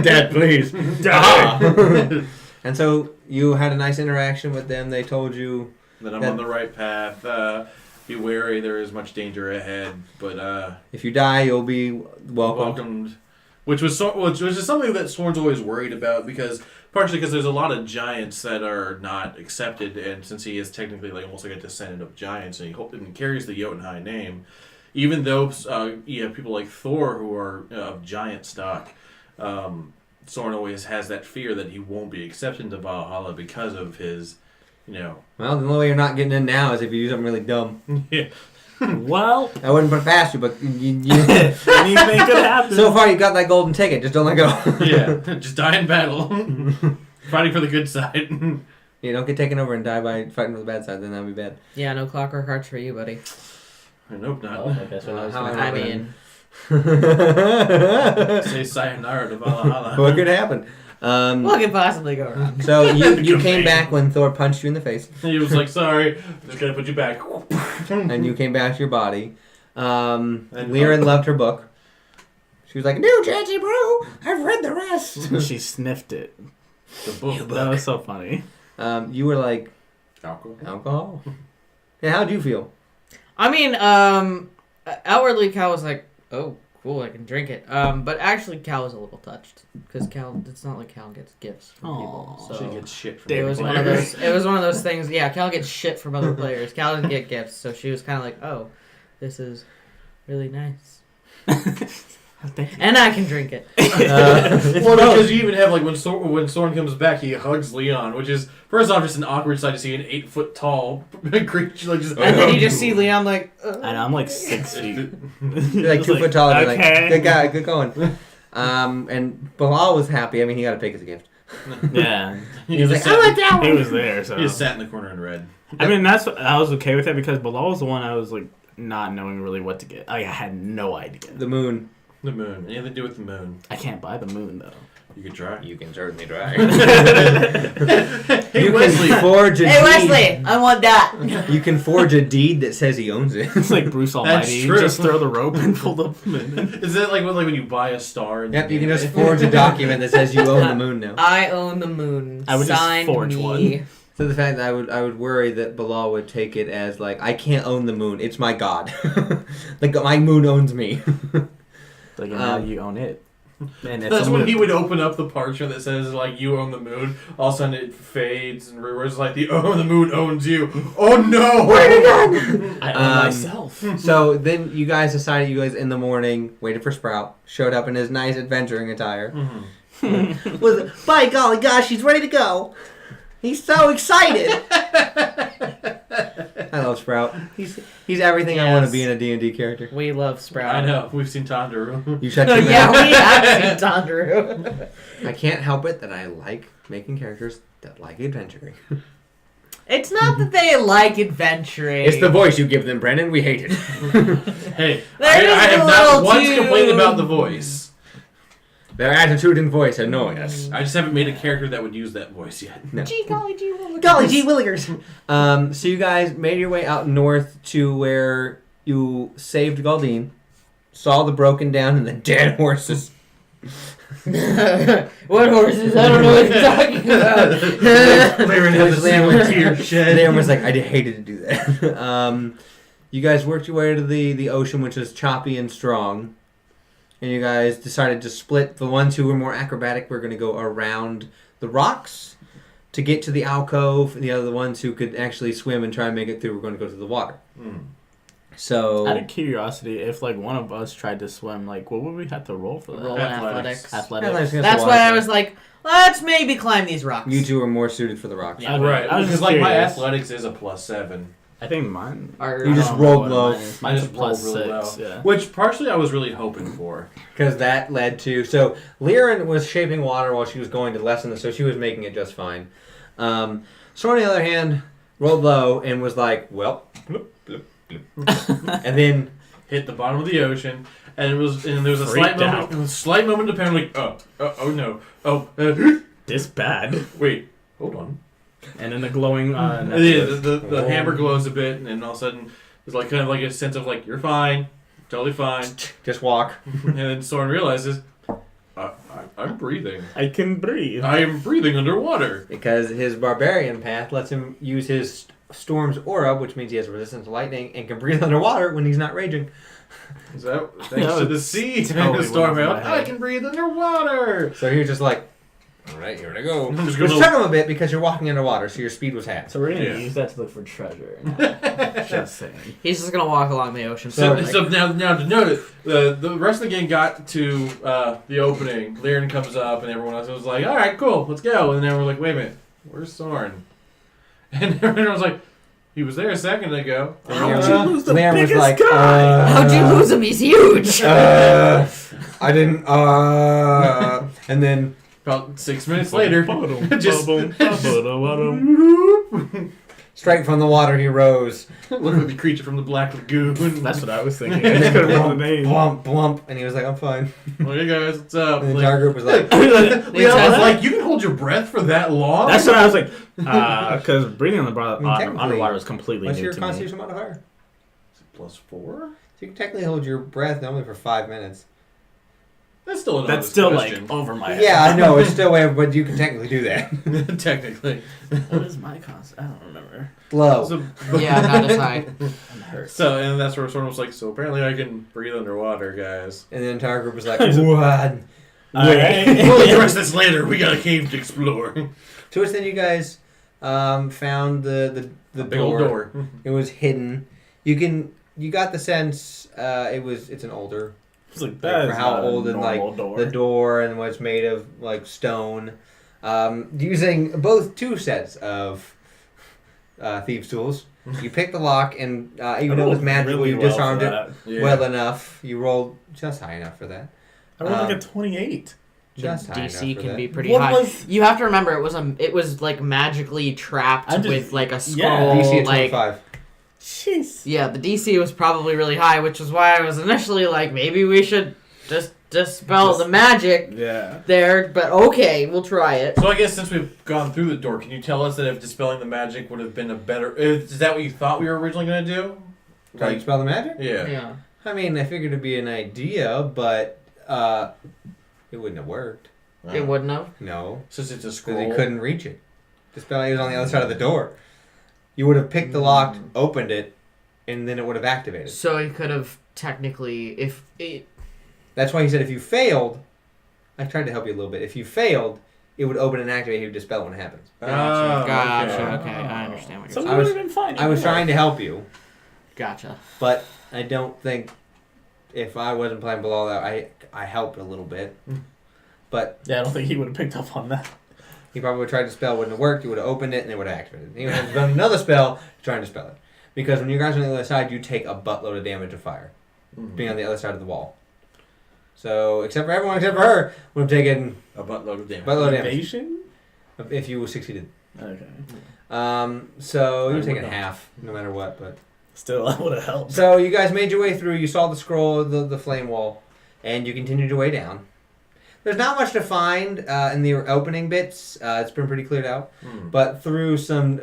Speaker 3: Dad, please.
Speaker 2: Daddy.
Speaker 3: And so you had a nice interaction with them. They told you
Speaker 2: That I'm on the right path. Be wary, there is much danger ahead. But
Speaker 3: if you die, you'll be
Speaker 2: welcomed. Which is something that Soren's always worried about partially because there's a lot of giants that are not accepted, and since he is technically like almost like a descendant of giants, and carries the Jotunheim name, even though you have people like Thor who are of giant stock, Soren always has that fear that he won't be accepted into Valhalla because of his,
Speaker 3: Well, the only way you're not getting in now is if you do something really dumb.
Speaker 2: yeah.
Speaker 4: Well,
Speaker 3: I wouldn't put it past you, but
Speaker 4: anything could happen.
Speaker 3: so far you got that golden ticket. Just don't let go.
Speaker 2: Yeah, just die in battle. Fighting for the good side.
Speaker 3: You don't get taken over and die by fighting for the bad side, then that'd be bad.
Speaker 1: Yeah, no Clockwork Hearts for you, buddy.
Speaker 2: I hope not.
Speaker 4: Oh, I guess when I was
Speaker 3: How
Speaker 4: gonna
Speaker 3: I
Speaker 1: I
Speaker 3: happen.
Speaker 1: mean,
Speaker 2: Say sayonara to Valhalla.
Speaker 3: What could happen?
Speaker 1: what could possibly go wrong?
Speaker 3: So you came
Speaker 2: Good
Speaker 3: back when Thor punched you in the face,
Speaker 2: He was like, sorry, just gonna put you back.
Speaker 3: and you came back to your body. Liren loved her book. She was like, "New Chancy Brew, I've read the rest."
Speaker 4: She sniffed it.
Speaker 2: The book.
Speaker 4: That was so funny.
Speaker 3: You were like,
Speaker 2: Alcohol.
Speaker 3: alcohol? Yeah, how'd you feel?
Speaker 1: I mean, outwardly Cal was like, "Oh, cool, I can drink it." But actually, Cal was a little touched because it's not like Cal gets gifts from people.
Speaker 4: Aw.
Speaker 1: So
Speaker 2: She gets shit from
Speaker 1: it
Speaker 2: other
Speaker 1: was
Speaker 2: players.
Speaker 1: one of those. It was one of those things. Yeah, Cal gets shit from other players. Cal doesn't get gifts, so she was kind of like, "Oh, this is really nice,
Speaker 4: Thank you.
Speaker 1: and I can drink it."
Speaker 2: Well, because you even have like when Soren comes back, he hugs Leon, which is first off just an awkward sight to see an 8-foot tall creature like just.
Speaker 1: And then you just see Leon like,
Speaker 4: And I'm like 6 feet.
Speaker 3: You're like 2 foot taller. Okay. Like,
Speaker 4: okay.
Speaker 3: good guy, good going. And Bilal was happy. I mean, he got a pig as a gift.
Speaker 4: Yeah.
Speaker 2: He
Speaker 3: He's
Speaker 2: just
Speaker 3: like,
Speaker 2: sat,
Speaker 3: "I want that
Speaker 4: He
Speaker 3: one."
Speaker 4: was there, so.
Speaker 2: he just sat in the corner and read.
Speaker 4: I mean, I was okay with it because Bilal was the one I was like not knowing really what to get. I had no idea.
Speaker 3: The moon.
Speaker 2: The moon. Anything to do with the moon.
Speaker 4: I can't buy the moon though.
Speaker 2: You could try.
Speaker 3: You can certainly try.
Speaker 2: Hey,
Speaker 3: You
Speaker 2: Wesley.
Speaker 3: can forge a
Speaker 1: "Hey
Speaker 3: deed.
Speaker 1: Wesley, I want that."
Speaker 3: You can forge a deed that says he owns it.
Speaker 4: It's like Bruce Almighty.
Speaker 2: true.
Speaker 4: Just throw the rope and pull the moon.
Speaker 2: Is that like when you buy a star? And
Speaker 3: Yep, you can just forge a document that says you own the moon now.
Speaker 1: I own the moon.
Speaker 4: I would just
Speaker 1: Signed
Speaker 4: forge
Speaker 1: me.
Speaker 4: one.
Speaker 3: So the fact that I would worry that Bilal would take it as like, I can't own the moon. It's my god. Like my moon owns me.
Speaker 4: Like now you own it. And it's
Speaker 2: That's
Speaker 4: a
Speaker 2: when
Speaker 4: moon.
Speaker 2: he would open up the parchment that says like you own the moon. All of a sudden it fades and reverses like the moon owns you. Oh no!
Speaker 4: I own myself.
Speaker 3: So then you guys decided you guys in the morning waited for Sprout. Showed up in his nice adventuring attire. With by golly gosh, he's ready to go. He's so excited. I love Sprout. He's everything I want to be in a D&D character.
Speaker 1: We love Sprout.
Speaker 2: I know. We've seen Tandaru.
Speaker 3: You shut your mouth.
Speaker 1: Yeah, we have seen Tandaru.
Speaker 3: I can't help it that I like making characters that like adventuring.
Speaker 1: It's not that they like adventuring.
Speaker 3: It's the voice you give them, Brennan. We hate it.
Speaker 2: Hey,
Speaker 1: They're just
Speaker 2: I have
Speaker 1: a
Speaker 2: not
Speaker 1: little
Speaker 2: once
Speaker 1: too-
Speaker 2: complained about the voice.
Speaker 3: Their attitude and voice annoy us.
Speaker 2: I just haven't made a character that would use that voice yet.
Speaker 3: No.
Speaker 1: Golly gee willikers.
Speaker 3: Golly gee willikers. So you guys made your way out north to where you saved Galdine, saw the broken down and the dead horses.
Speaker 1: What horses? I don't know what you're talking about.
Speaker 2: Larry had the same tear shed.
Speaker 3: Liam was like, I hated to do that. You guys worked your way to the ocean, which is choppy and strong. And you guys decided to split. The ones who were more acrobatic were going to go around the rocks to get to the alcove. And the other ones who could actually swim and try and make it through were going to go to the water. So,
Speaker 4: Out of curiosity, if like one of us tried to swim, like what would we have to roll for that?
Speaker 1: Roll athletics.
Speaker 4: Athletics.
Speaker 1: That's why I was like, let's maybe climb these rocks.
Speaker 3: you two are more suited for the rocks.
Speaker 1: Yeah.
Speaker 2: Right,
Speaker 4: I was
Speaker 2: because
Speaker 4: just
Speaker 2: like my
Speaker 4: curious.
Speaker 2: athletics is a +7.
Speaker 4: I think mine.
Speaker 1: Or-
Speaker 3: You just
Speaker 4: I don't know
Speaker 3: rolled
Speaker 4: what
Speaker 3: low.
Speaker 4: mine is.
Speaker 2: I
Speaker 4: Mine's a
Speaker 2: just rolled
Speaker 4: +6.
Speaker 2: really well.
Speaker 4: Yeah.
Speaker 2: Which partially I was really hoping for.
Speaker 3: Because that led to... So, Liren was shaping water while she was going to lessen it, so she was making it just fine. So, on the other hand, rolled low and was like, well... bloop, bloop, bloop. And then...
Speaker 2: Hit the bottom of the ocean, and there was a
Speaker 4: Freaked
Speaker 2: slight moment of panic, like oh no,
Speaker 4: This bad.
Speaker 2: wait, hold on.
Speaker 4: And then the glowing.
Speaker 2: Yeah,
Speaker 4: necklace.
Speaker 2: the hammer glows a bit, and then all of a sudden there's like kind of like a sense of like you're fine, totally fine,
Speaker 3: Just walk.
Speaker 2: and then Soren realizes I'm breathing.
Speaker 4: I can breathe.
Speaker 2: I am breathing underwater.
Speaker 3: Because his barbarian path lets him use his storm's aura, which means he has resistance to lightning and can breathe underwater when he's not raging.
Speaker 2: Is that thanks
Speaker 4: No,
Speaker 2: to the
Speaker 4: it's
Speaker 2: sea?
Speaker 4: totally
Speaker 2: the storm
Speaker 4: went off
Speaker 2: out.
Speaker 4: my
Speaker 2: I
Speaker 4: head.
Speaker 2: can breathe underwater.
Speaker 3: So he was just like, all right, here I go.
Speaker 2: I'm just
Speaker 3: Which
Speaker 2: gonna-
Speaker 3: took him a bit because you're walking underwater, so your speed was half.
Speaker 4: So we're gonna
Speaker 2: Yeah.
Speaker 4: use that to look for treasure. Now. Just saying.
Speaker 1: He's just gonna walk along the ocean.
Speaker 2: So,
Speaker 1: like-
Speaker 2: so now to note it, the rest of the gang got to the opening. Liren comes up, and everyone else was like, "All right, cool, let's go." And then we're like, "Wait a minute, where's Soren?" And everyone was like, "He was there a second ago."
Speaker 4: How'd you lose the
Speaker 3: Liam was
Speaker 4: biggest
Speaker 3: like,
Speaker 4: guy?
Speaker 1: How'd you lose him? He's huge.
Speaker 3: I didn't, and then
Speaker 2: About 6 minutes later, just
Speaker 3: straight from the water he rose.
Speaker 2: look like the creature from the Black Lagoon.
Speaker 4: That's what I was thinking. I just couldn't remember the name.
Speaker 3: Blump, blump, and he was like, I'm fine.
Speaker 2: Hey guys, what's up?
Speaker 3: And the
Speaker 2: Like,
Speaker 3: entire group was like,
Speaker 2: Leon was like, "You can hold your breath for that long?"
Speaker 4: That's what I was like. Because breathing
Speaker 3: technically,
Speaker 4: underwater was completely
Speaker 3: what's
Speaker 4: new
Speaker 3: your
Speaker 4: to me.
Speaker 3: constitution modifier?
Speaker 2: +4.
Speaker 3: So you can technically hold your breath only for 5 minutes.
Speaker 2: That's still an
Speaker 4: That's
Speaker 2: honest
Speaker 4: still
Speaker 2: question.
Speaker 4: like over my head.
Speaker 3: Yeah, I know, it's still way, but you can technically do that.
Speaker 2: Technically.
Speaker 4: What is my cost? I don't remember.
Speaker 3: Low.
Speaker 2: So,
Speaker 1: Yeah, not as high.
Speaker 4: I'm hurt.
Speaker 2: So, and that's where Soren was like, "So apparently I can breathe underwater, guys."
Speaker 3: And the entire group was like,
Speaker 4: Alright.
Speaker 2: We'll address this later. We got a cave to explore.
Speaker 3: So then you guys found the
Speaker 2: Big old door.
Speaker 3: It was hidden. You got the sense it's an older
Speaker 4: It's like
Speaker 3: like,
Speaker 4: that
Speaker 3: for
Speaker 4: is
Speaker 3: how
Speaker 4: not a
Speaker 3: old and like
Speaker 4: normal door.
Speaker 3: the door and what's made of like stone. Using both two sets of thieves' tools. You picked the lock and even though it was magical,
Speaker 4: really
Speaker 3: you
Speaker 4: well
Speaker 3: disarmed
Speaker 4: for
Speaker 3: it
Speaker 4: that.
Speaker 2: Yeah.
Speaker 3: well enough. You rolled just high enough for that.
Speaker 4: I rolled like a 28.
Speaker 3: Just high
Speaker 1: DC
Speaker 3: enough for
Speaker 1: can
Speaker 3: that.
Speaker 1: be pretty
Speaker 4: What
Speaker 1: high.
Speaker 4: was-
Speaker 1: You have to remember it was like magically trapped
Speaker 4: I just-
Speaker 1: with like a
Speaker 4: yeah.
Speaker 1: scroll.
Speaker 3: DC at
Speaker 1: like
Speaker 3: 25.
Speaker 4: Jeez.
Speaker 1: yeah, the DC was probably really high, which is why I was initially like, maybe we should just dispel the magic
Speaker 4: Yeah.
Speaker 1: there. But okay, we'll try it.
Speaker 2: So I guess since we've gone through the door, can you tell us that if dispelling the magic would have been a better... Is that what you thought we were originally going to do?
Speaker 3: Try to spell the magic?
Speaker 2: Yeah.
Speaker 1: Yeah.
Speaker 3: I mean, I figured it'd be an idea, but it wouldn't have worked.
Speaker 1: It wouldn't have.
Speaker 3: No,
Speaker 2: Since it's a
Speaker 3: because
Speaker 2: scroll.
Speaker 3: he couldn't reach it. dispel. He was on the other side of the door. You would have picked the lock, opened it, and then it would have activated.
Speaker 1: So he could have technically, if it...
Speaker 3: That's why he said if you failed, I tried to help you a little bit. If you failed, it would open and activate. He would dispel when it happens.
Speaker 1: Gotcha. Okay, I understand what you're
Speaker 4: So
Speaker 1: saying.
Speaker 4: we would have been fine.
Speaker 3: I was trying to help you,
Speaker 1: Gotcha.
Speaker 3: but I don't think if I wasn't playing below that, I helped a little bit. But
Speaker 4: Yeah, I don't think he would have picked up on that.
Speaker 3: he probably would have tried to spell, wouldn't have worked. He would have opened it and it would have activated. He would have done another spell to try and dispel it. Because when you guys are on the other side, you take a buttload of damage of fire, being on the other side of the wall. So, except for everyone except for her, would have taken
Speaker 2: A buttload of damage.
Speaker 4: Evasion?
Speaker 3: if you succeeded.
Speaker 4: Okay.
Speaker 3: So
Speaker 2: I
Speaker 3: you're
Speaker 2: would
Speaker 3: taking
Speaker 2: not.
Speaker 3: half, no matter what. But
Speaker 4: Still, that would have helped.
Speaker 3: so you guys made your way through. You saw the scroll, the flame wall, and you continued your way down. There's not much to find in the opening bits. It's been pretty cleared out, but through some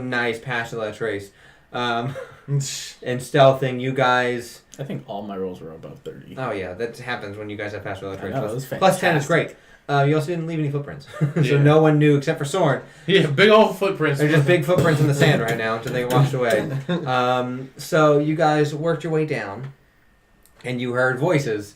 Speaker 3: nice pass without trace, and stealthing, you guys.
Speaker 4: I think all my rolls were above 30.
Speaker 3: Oh yeah, that happens when you guys have pass without trace.
Speaker 4: I know, it was
Speaker 3: Plus 10 is great. You also didn't leave any footprints, so no one knew except for Soren.
Speaker 2: Yeah, big old footprints.
Speaker 3: They're just big footprints in the sand right now until they get washed away. So you guys worked your way down, and you heard voices,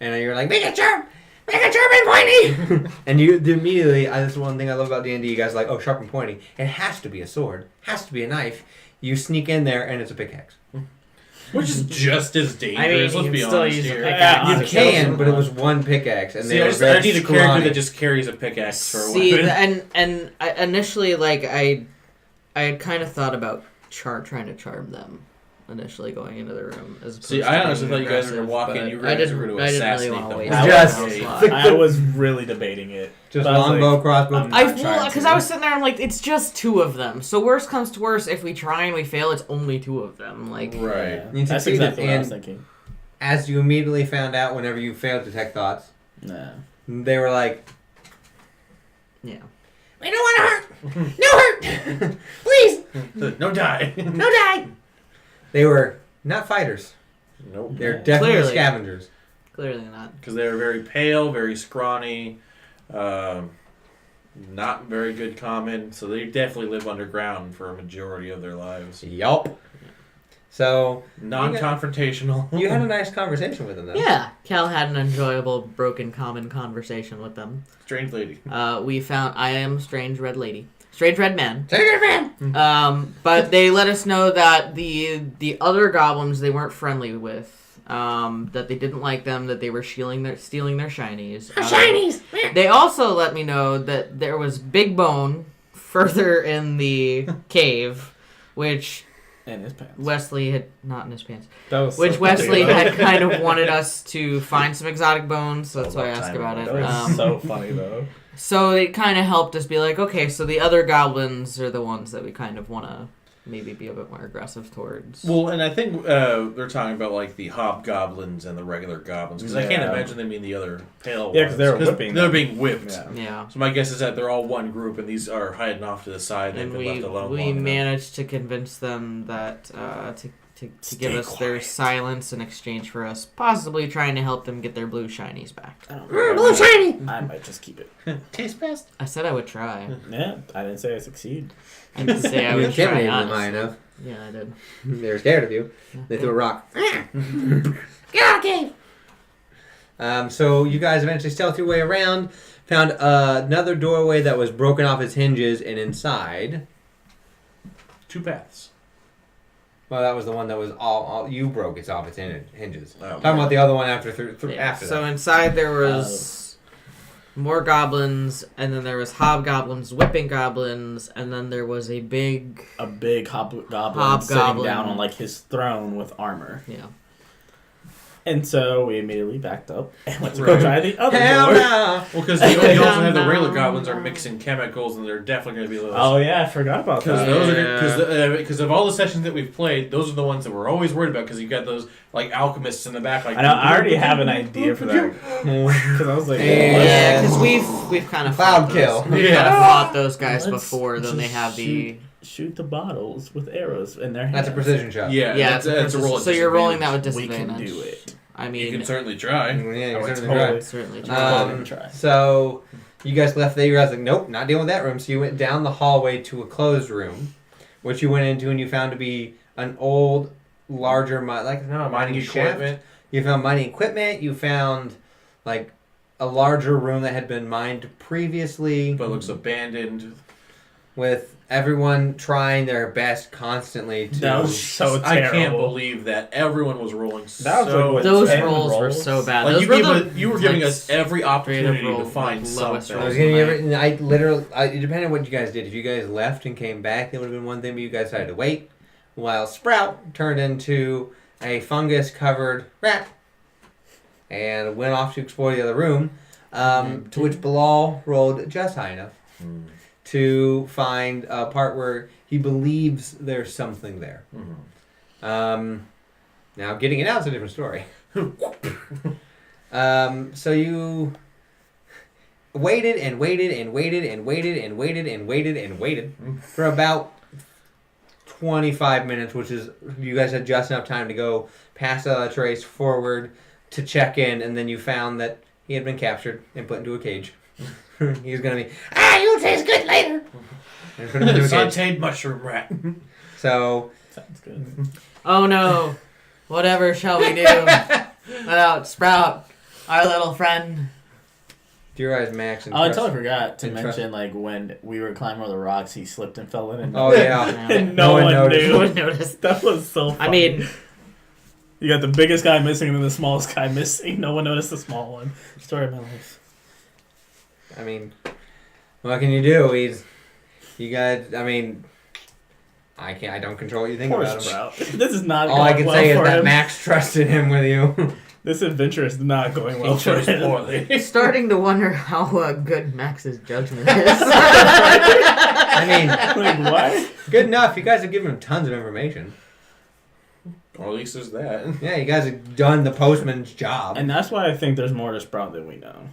Speaker 3: and you're like, make a sharp and pointy! And you immediately, this is one thing I love about D&D, you guys are like, oh, sharp and pointy. It has to be a sword, has to be a knife. You sneak in there, and it's a pickaxe.
Speaker 2: Which is just as dangerous,
Speaker 1: you
Speaker 2: let's
Speaker 1: can
Speaker 2: be
Speaker 1: still
Speaker 2: honest
Speaker 1: use a
Speaker 2: here.
Speaker 1: pickaxe.
Speaker 3: You can, but it was one pickaxe, and
Speaker 2: See,
Speaker 3: they were
Speaker 2: I
Speaker 3: very
Speaker 2: need a character
Speaker 3: scrawny.
Speaker 2: that just carries a pickaxe for a
Speaker 1: See,
Speaker 2: weapon.
Speaker 1: and I, initially, like, I had kind of thought about trying to charm them. Initially going into the room. As
Speaker 2: See,
Speaker 1: opposed
Speaker 2: I
Speaker 1: to
Speaker 2: honestly
Speaker 1: being
Speaker 2: thought you guys were
Speaker 1: aggressive,
Speaker 2: walking.
Speaker 1: but
Speaker 2: You
Speaker 1: I
Speaker 2: guys
Speaker 1: didn't
Speaker 2: were going to
Speaker 1: really
Speaker 2: assassinate
Speaker 1: want to
Speaker 2: them.
Speaker 1: waste
Speaker 3: Just-
Speaker 1: my slot.
Speaker 4: I was really debating it.
Speaker 3: Just
Speaker 4: But I was
Speaker 3: longbow,
Speaker 4: like,
Speaker 3: crossbow.
Speaker 4: I'm not
Speaker 1: Because
Speaker 4: trying
Speaker 1: I
Speaker 4: to.
Speaker 1: was sitting there, I'm like, it's just two of them. So worst comes to worst, if we try and we fail, it's only two of them. Like,
Speaker 2: Right.
Speaker 4: Yeah.
Speaker 3: You
Speaker 4: That's
Speaker 3: succeeded,
Speaker 4: exactly what I was
Speaker 3: and-
Speaker 4: thinking.
Speaker 3: As you immediately found out whenever you failed to detect thoughts,
Speaker 4: Nah.
Speaker 3: they were like,
Speaker 1: yeah.
Speaker 3: we don't want to hurt! No hurt! Please!
Speaker 2: No die.
Speaker 3: No die! They were not fighters.
Speaker 2: Nope.
Speaker 3: They're
Speaker 4: Yeah.
Speaker 3: definitely
Speaker 1: Clearly.
Speaker 3: scavengers.
Speaker 1: Clearly not.
Speaker 2: Because they were very pale, very scrawny, not very good common, so they definitely live underground for a majority of their lives.
Speaker 3: Yup. So,
Speaker 2: Non-confrontational.
Speaker 3: you had a nice conversation with them, though.
Speaker 1: Yeah. Cal had an enjoyable broken common conversation with them.
Speaker 2: Strange lady.
Speaker 1: We found I am strange red lady. Strange red man.
Speaker 3: Take it, man!
Speaker 1: But they let us know that the other goblins they weren't friendly with. That they didn't like them, that they were stealing their shinies.
Speaker 3: Shinies!
Speaker 1: They also let me know that there was Big Bone further in the cave, which
Speaker 4: And his pants.
Speaker 1: Wesley had not in his pants.
Speaker 4: That was
Speaker 1: Which
Speaker 4: so
Speaker 1: Wesley
Speaker 4: funny,
Speaker 1: had
Speaker 4: though.
Speaker 1: kind of wanted us to find some exotic bones, so that's why I asked about it.
Speaker 4: That was so funny though.
Speaker 1: So it kind of helped us be like, okay, so the other goblins are the ones that we kind of want to maybe be a bit more aggressive towards.
Speaker 2: Well, and I think they're talking about like the hobgoblins and the regular goblins, because I can't
Speaker 4: Yeah.
Speaker 2: imagine they mean the other pale
Speaker 4: Yeah,
Speaker 2: ones.
Speaker 4: 'cause they were whipping
Speaker 2: They're
Speaker 4: them.
Speaker 2: being whipped.
Speaker 4: Yeah.
Speaker 1: Yeah.
Speaker 2: So my guess is that they're all one group, and these are hiding off to the side. They've
Speaker 1: And
Speaker 2: been
Speaker 1: we
Speaker 2: left alone. long enough.
Speaker 1: managed to convince them that to give
Speaker 4: Stay
Speaker 1: us their
Speaker 4: quiet.
Speaker 1: silence in exchange for us possibly trying to help them get their blue shinies back.
Speaker 4: I don't
Speaker 3: Blue shiny!
Speaker 4: I might just keep it.
Speaker 2: Taste best.
Speaker 1: I said I would try.
Speaker 4: Yeah, I didn't say I succeed.
Speaker 1: I didn't say I
Speaker 3: You
Speaker 1: would try.
Speaker 3: intimidated them high
Speaker 1: Honestly.
Speaker 3: enough.
Speaker 1: Yeah, I did.
Speaker 3: They were scared of you. They threw a rock. Get out of the cave! So you guys eventually stealth your way around, found another doorway that was broken off its hinges, and inside...
Speaker 2: Two paths.
Speaker 3: Well, that was the one that was all you broke it off its hinges.
Speaker 2: Oh,
Speaker 3: Talking about the other one after
Speaker 1: Yeah.
Speaker 3: after
Speaker 1: So
Speaker 3: that.
Speaker 1: inside there was more goblins, and then there was hobgoblins whipping goblins, and then there was a big
Speaker 4: Hobgoblin sitting down on like his throne with armor.
Speaker 1: yeah.
Speaker 4: And so we immediately backed up and went to go try the other
Speaker 3: Hell
Speaker 4: door.
Speaker 3: no!
Speaker 2: Well, because you also have the
Speaker 1: No.
Speaker 2: regular goblins are mixing chemicals, and they're definitely going to be those.
Speaker 4: Oh yeah, I forgot about
Speaker 2: Because
Speaker 4: that.
Speaker 2: those because of all the sessions that we've played, those are the ones that we're always worried about. Because you got those like alchemists in the back. Like
Speaker 4: I know. I already have an idea for that because I was like,
Speaker 1: Yeah, because we've kind of
Speaker 3: Cloud
Speaker 1: fought
Speaker 3: kill.
Speaker 1: Those, we've
Speaker 2: Yeah.
Speaker 1: kind of fought those guys
Speaker 4: Let's
Speaker 1: before. Then they
Speaker 4: just
Speaker 1: have the
Speaker 4: shoot the bottles with arrows in their hands.
Speaker 3: That's a precision shot.
Speaker 2: Yeah,
Speaker 1: yeah.
Speaker 2: that's a roll.
Speaker 1: So you're rolling that with
Speaker 4: We
Speaker 1: disadvantage.
Speaker 4: can do it.
Speaker 1: I
Speaker 2: You
Speaker 1: mean,
Speaker 2: can certainly try.
Speaker 3: Yeah, you
Speaker 4: I would
Speaker 3: certainly
Speaker 4: totally-
Speaker 3: right.
Speaker 1: certainly.
Speaker 4: Try.
Speaker 3: So You guys left there. You guys like, nope, not dealing with that room. So you went down the hallway to a closed room, which you went into and you found to be an old, larger, mining
Speaker 2: equipment.
Speaker 3: shaft. You found mining equipment. You found like a larger room that had been mined previously,
Speaker 2: But looks abandoned.
Speaker 3: with everyone trying their best constantly to.
Speaker 4: That was so terrible.
Speaker 2: I can't believe that everyone was rolling
Speaker 4: That was
Speaker 2: so...
Speaker 4: like, what,
Speaker 1: Those
Speaker 4: 10
Speaker 1: rolls were so bad.
Speaker 2: Like
Speaker 1: Those
Speaker 2: you were giving us every
Speaker 1: straight
Speaker 2: opportunity
Speaker 1: up roll,
Speaker 2: to find
Speaker 1: like, lowest
Speaker 2: something.
Speaker 3: I was
Speaker 1: rolls.
Speaker 3: getting it depended on what you guys did. If you guys left and came back, it would have been one thing, but you guys decided to wait. While Sprout turned into a fungus-covered rat and went off to explore the other room, to which Bilal rolled just high enough to find a part where he believes there's something there. Now, getting it out is a different story. So you waited and waited and waited and waited and waited and waited and waited for about 25 minutes, which is, you guys had just enough time to go past the trace forward to check in, and then you found that he had been captured and put into a cage. He was going to be, you'll taste good later. And put him into a cage.
Speaker 2: Sauteed mushroom rat.
Speaker 3: So,
Speaker 4: Sounds good.
Speaker 1: Oh no. Whatever shall we do without Sprout, our little friend?
Speaker 3: do you realize Max and
Speaker 4: Oh, I
Speaker 3: Trust-
Speaker 4: totally forgot to
Speaker 3: and Trust-
Speaker 4: mention, like, when we were climbing over the rocks, he slipped and fell in. And
Speaker 3: Oh, yeah.
Speaker 4: and
Speaker 3: No
Speaker 4: no
Speaker 3: one
Speaker 4: one
Speaker 3: noticed.
Speaker 4: knew.
Speaker 1: No one noticed.
Speaker 4: That was so funny.
Speaker 1: I mean,
Speaker 4: you got the biggest guy missing and then the smallest guy missing. No one noticed the small one. Story of my life.
Speaker 3: I mean, what can you do? I don't control what you think
Speaker 4: Poor
Speaker 3: about him.
Speaker 4: Sprout. This is not
Speaker 3: All
Speaker 4: going
Speaker 3: I can
Speaker 4: well
Speaker 3: say is
Speaker 4: for
Speaker 3: that
Speaker 4: him.
Speaker 3: Max trusted him with you.
Speaker 4: This adventure is not going well
Speaker 2: He
Speaker 4: for
Speaker 2: chose
Speaker 4: him.
Speaker 2: poorly.
Speaker 1: starting to wonder how good Max's judgment is.
Speaker 3: I mean,
Speaker 4: Like, what?
Speaker 3: good enough. You guys have given him tons of information.
Speaker 2: Or at least there's that.
Speaker 3: Yeah, you guys have done the postman's job.
Speaker 4: And that's why I think there's more to Sprout than we know.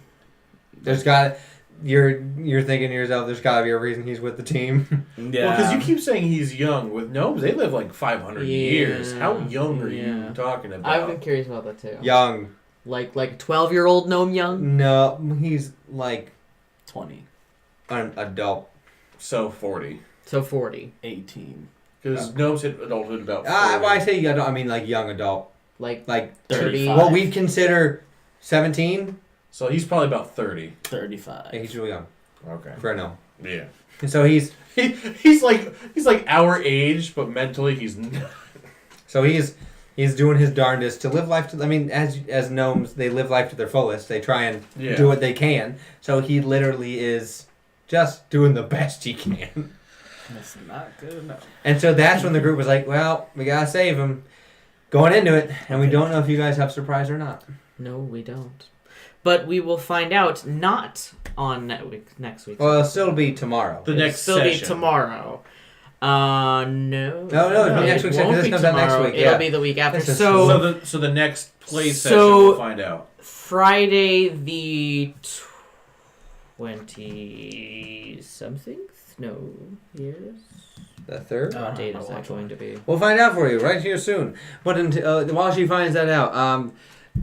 Speaker 3: You're thinking to yourself, there's got to be a reason he's with the team.
Speaker 4: Yeah.
Speaker 2: Well, because you keep saying he's young. With gnomes, they live like 500 years.
Speaker 1: Yeah.
Speaker 2: How young are
Speaker 1: Yeah.
Speaker 2: you talking about?
Speaker 1: I've been curious about that too.
Speaker 3: Young.
Speaker 1: Like a 12-year-old gnome young?
Speaker 3: No, he's like
Speaker 4: 20,
Speaker 3: an adult.
Speaker 2: So 40.
Speaker 1: So 40.
Speaker 4: 18.
Speaker 2: Because gnomes hit adulthood about 40.
Speaker 3: When I say adult, I mean like young adult.
Speaker 1: Like
Speaker 3: Like
Speaker 1: 30.
Speaker 4: 35.
Speaker 3: what we'd consider 17.
Speaker 2: So he's probably about 30.
Speaker 4: 35.
Speaker 3: Yeah, he's really young
Speaker 2: Okay.
Speaker 3: for a gnome.
Speaker 2: Yeah.
Speaker 3: And so he's
Speaker 2: He's like our age, but mentally he's not.
Speaker 3: He's doing his darndest to live life to. I mean, as gnomes, they live life to their fullest. They try and
Speaker 2: Yeah.
Speaker 3: do what they can. So he literally is just doing the best he can.
Speaker 4: That's not good enough.
Speaker 3: And so that's when the group was like, "Well, we gotta save him." Going into it, and we don't know if you guys have surprise or not.
Speaker 1: No, we don't. But we will find out not on next week.
Speaker 3: Well, it'll still be tomorrow.
Speaker 2: The next
Speaker 1: Still
Speaker 2: session.
Speaker 1: be tomorrow. No.
Speaker 3: No, it'll be next week,
Speaker 1: It
Speaker 3: 'cause
Speaker 1: won't
Speaker 3: this
Speaker 1: be
Speaker 3: comes out next
Speaker 1: tomorrow.
Speaker 3: week, yeah.
Speaker 1: It'll be the week after.
Speaker 3: This is
Speaker 1: So
Speaker 2: So the next play
Speaker 1: So-
Speaker 2: session we'll find out.
Speaker 1: Friday the 20-something? No. Yes.
Speaker 3: The third.
Speaker 1: What date is that going to be?
Speaker 3: We'll find out for you right here soon. But until, while she finds that out,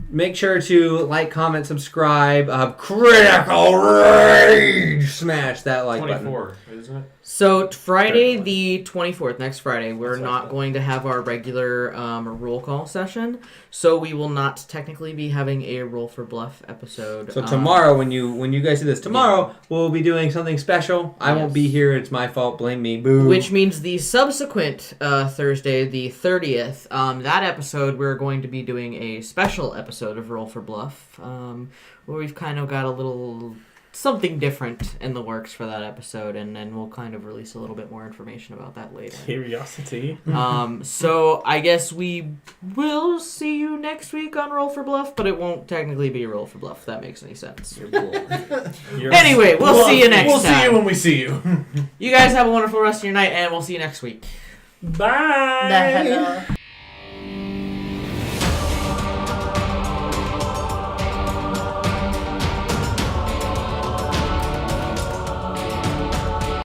Speaker 3: make sure to like, comment, subscribe, critical rage, smash that like button.
Speaker 2: 24, isn't it?
Speaker 1: So Friday
Speaker 2: 31.
Speaker 1: the 24th, next Friday, we're
Speaker 2: That's what I
Speaker 1: not
Speaker 2: thought.
Speaker 1: going to have our regular roll call session, so we will not technically be having a Roll for Bluff episode.
Speaker 3: So tomorrow, when you guys see this, tomorrow we'll be doing something special. I won't
Speaker 1: Yes.
Speaker 3: be here. It's my fault. Blame me. Boo.
Speaker 1: Which means the subsequent Thursday, the 30th, that episode, we're going to be doing a special episode of Roll for Bluff, where we've kind of got a little something different in the works for that episode, and then we'll kind of release a little bit more information about that later.
Speaker 4: Curiosity.
Speaker 1: So I guess we will see you next week on Roll for Bluff, but it won't technically be Roll for Bluff, if that makes any sense. Anyway, we'll see you next
Speaker 2: We'll
Speaker 1: time.
Speaker 2: see you when we see you.
Speaker 1: You guys have a wonderful rest of your night, and we'll see you next week.
Speaker 4: Bye.
Speaker 1: Bye.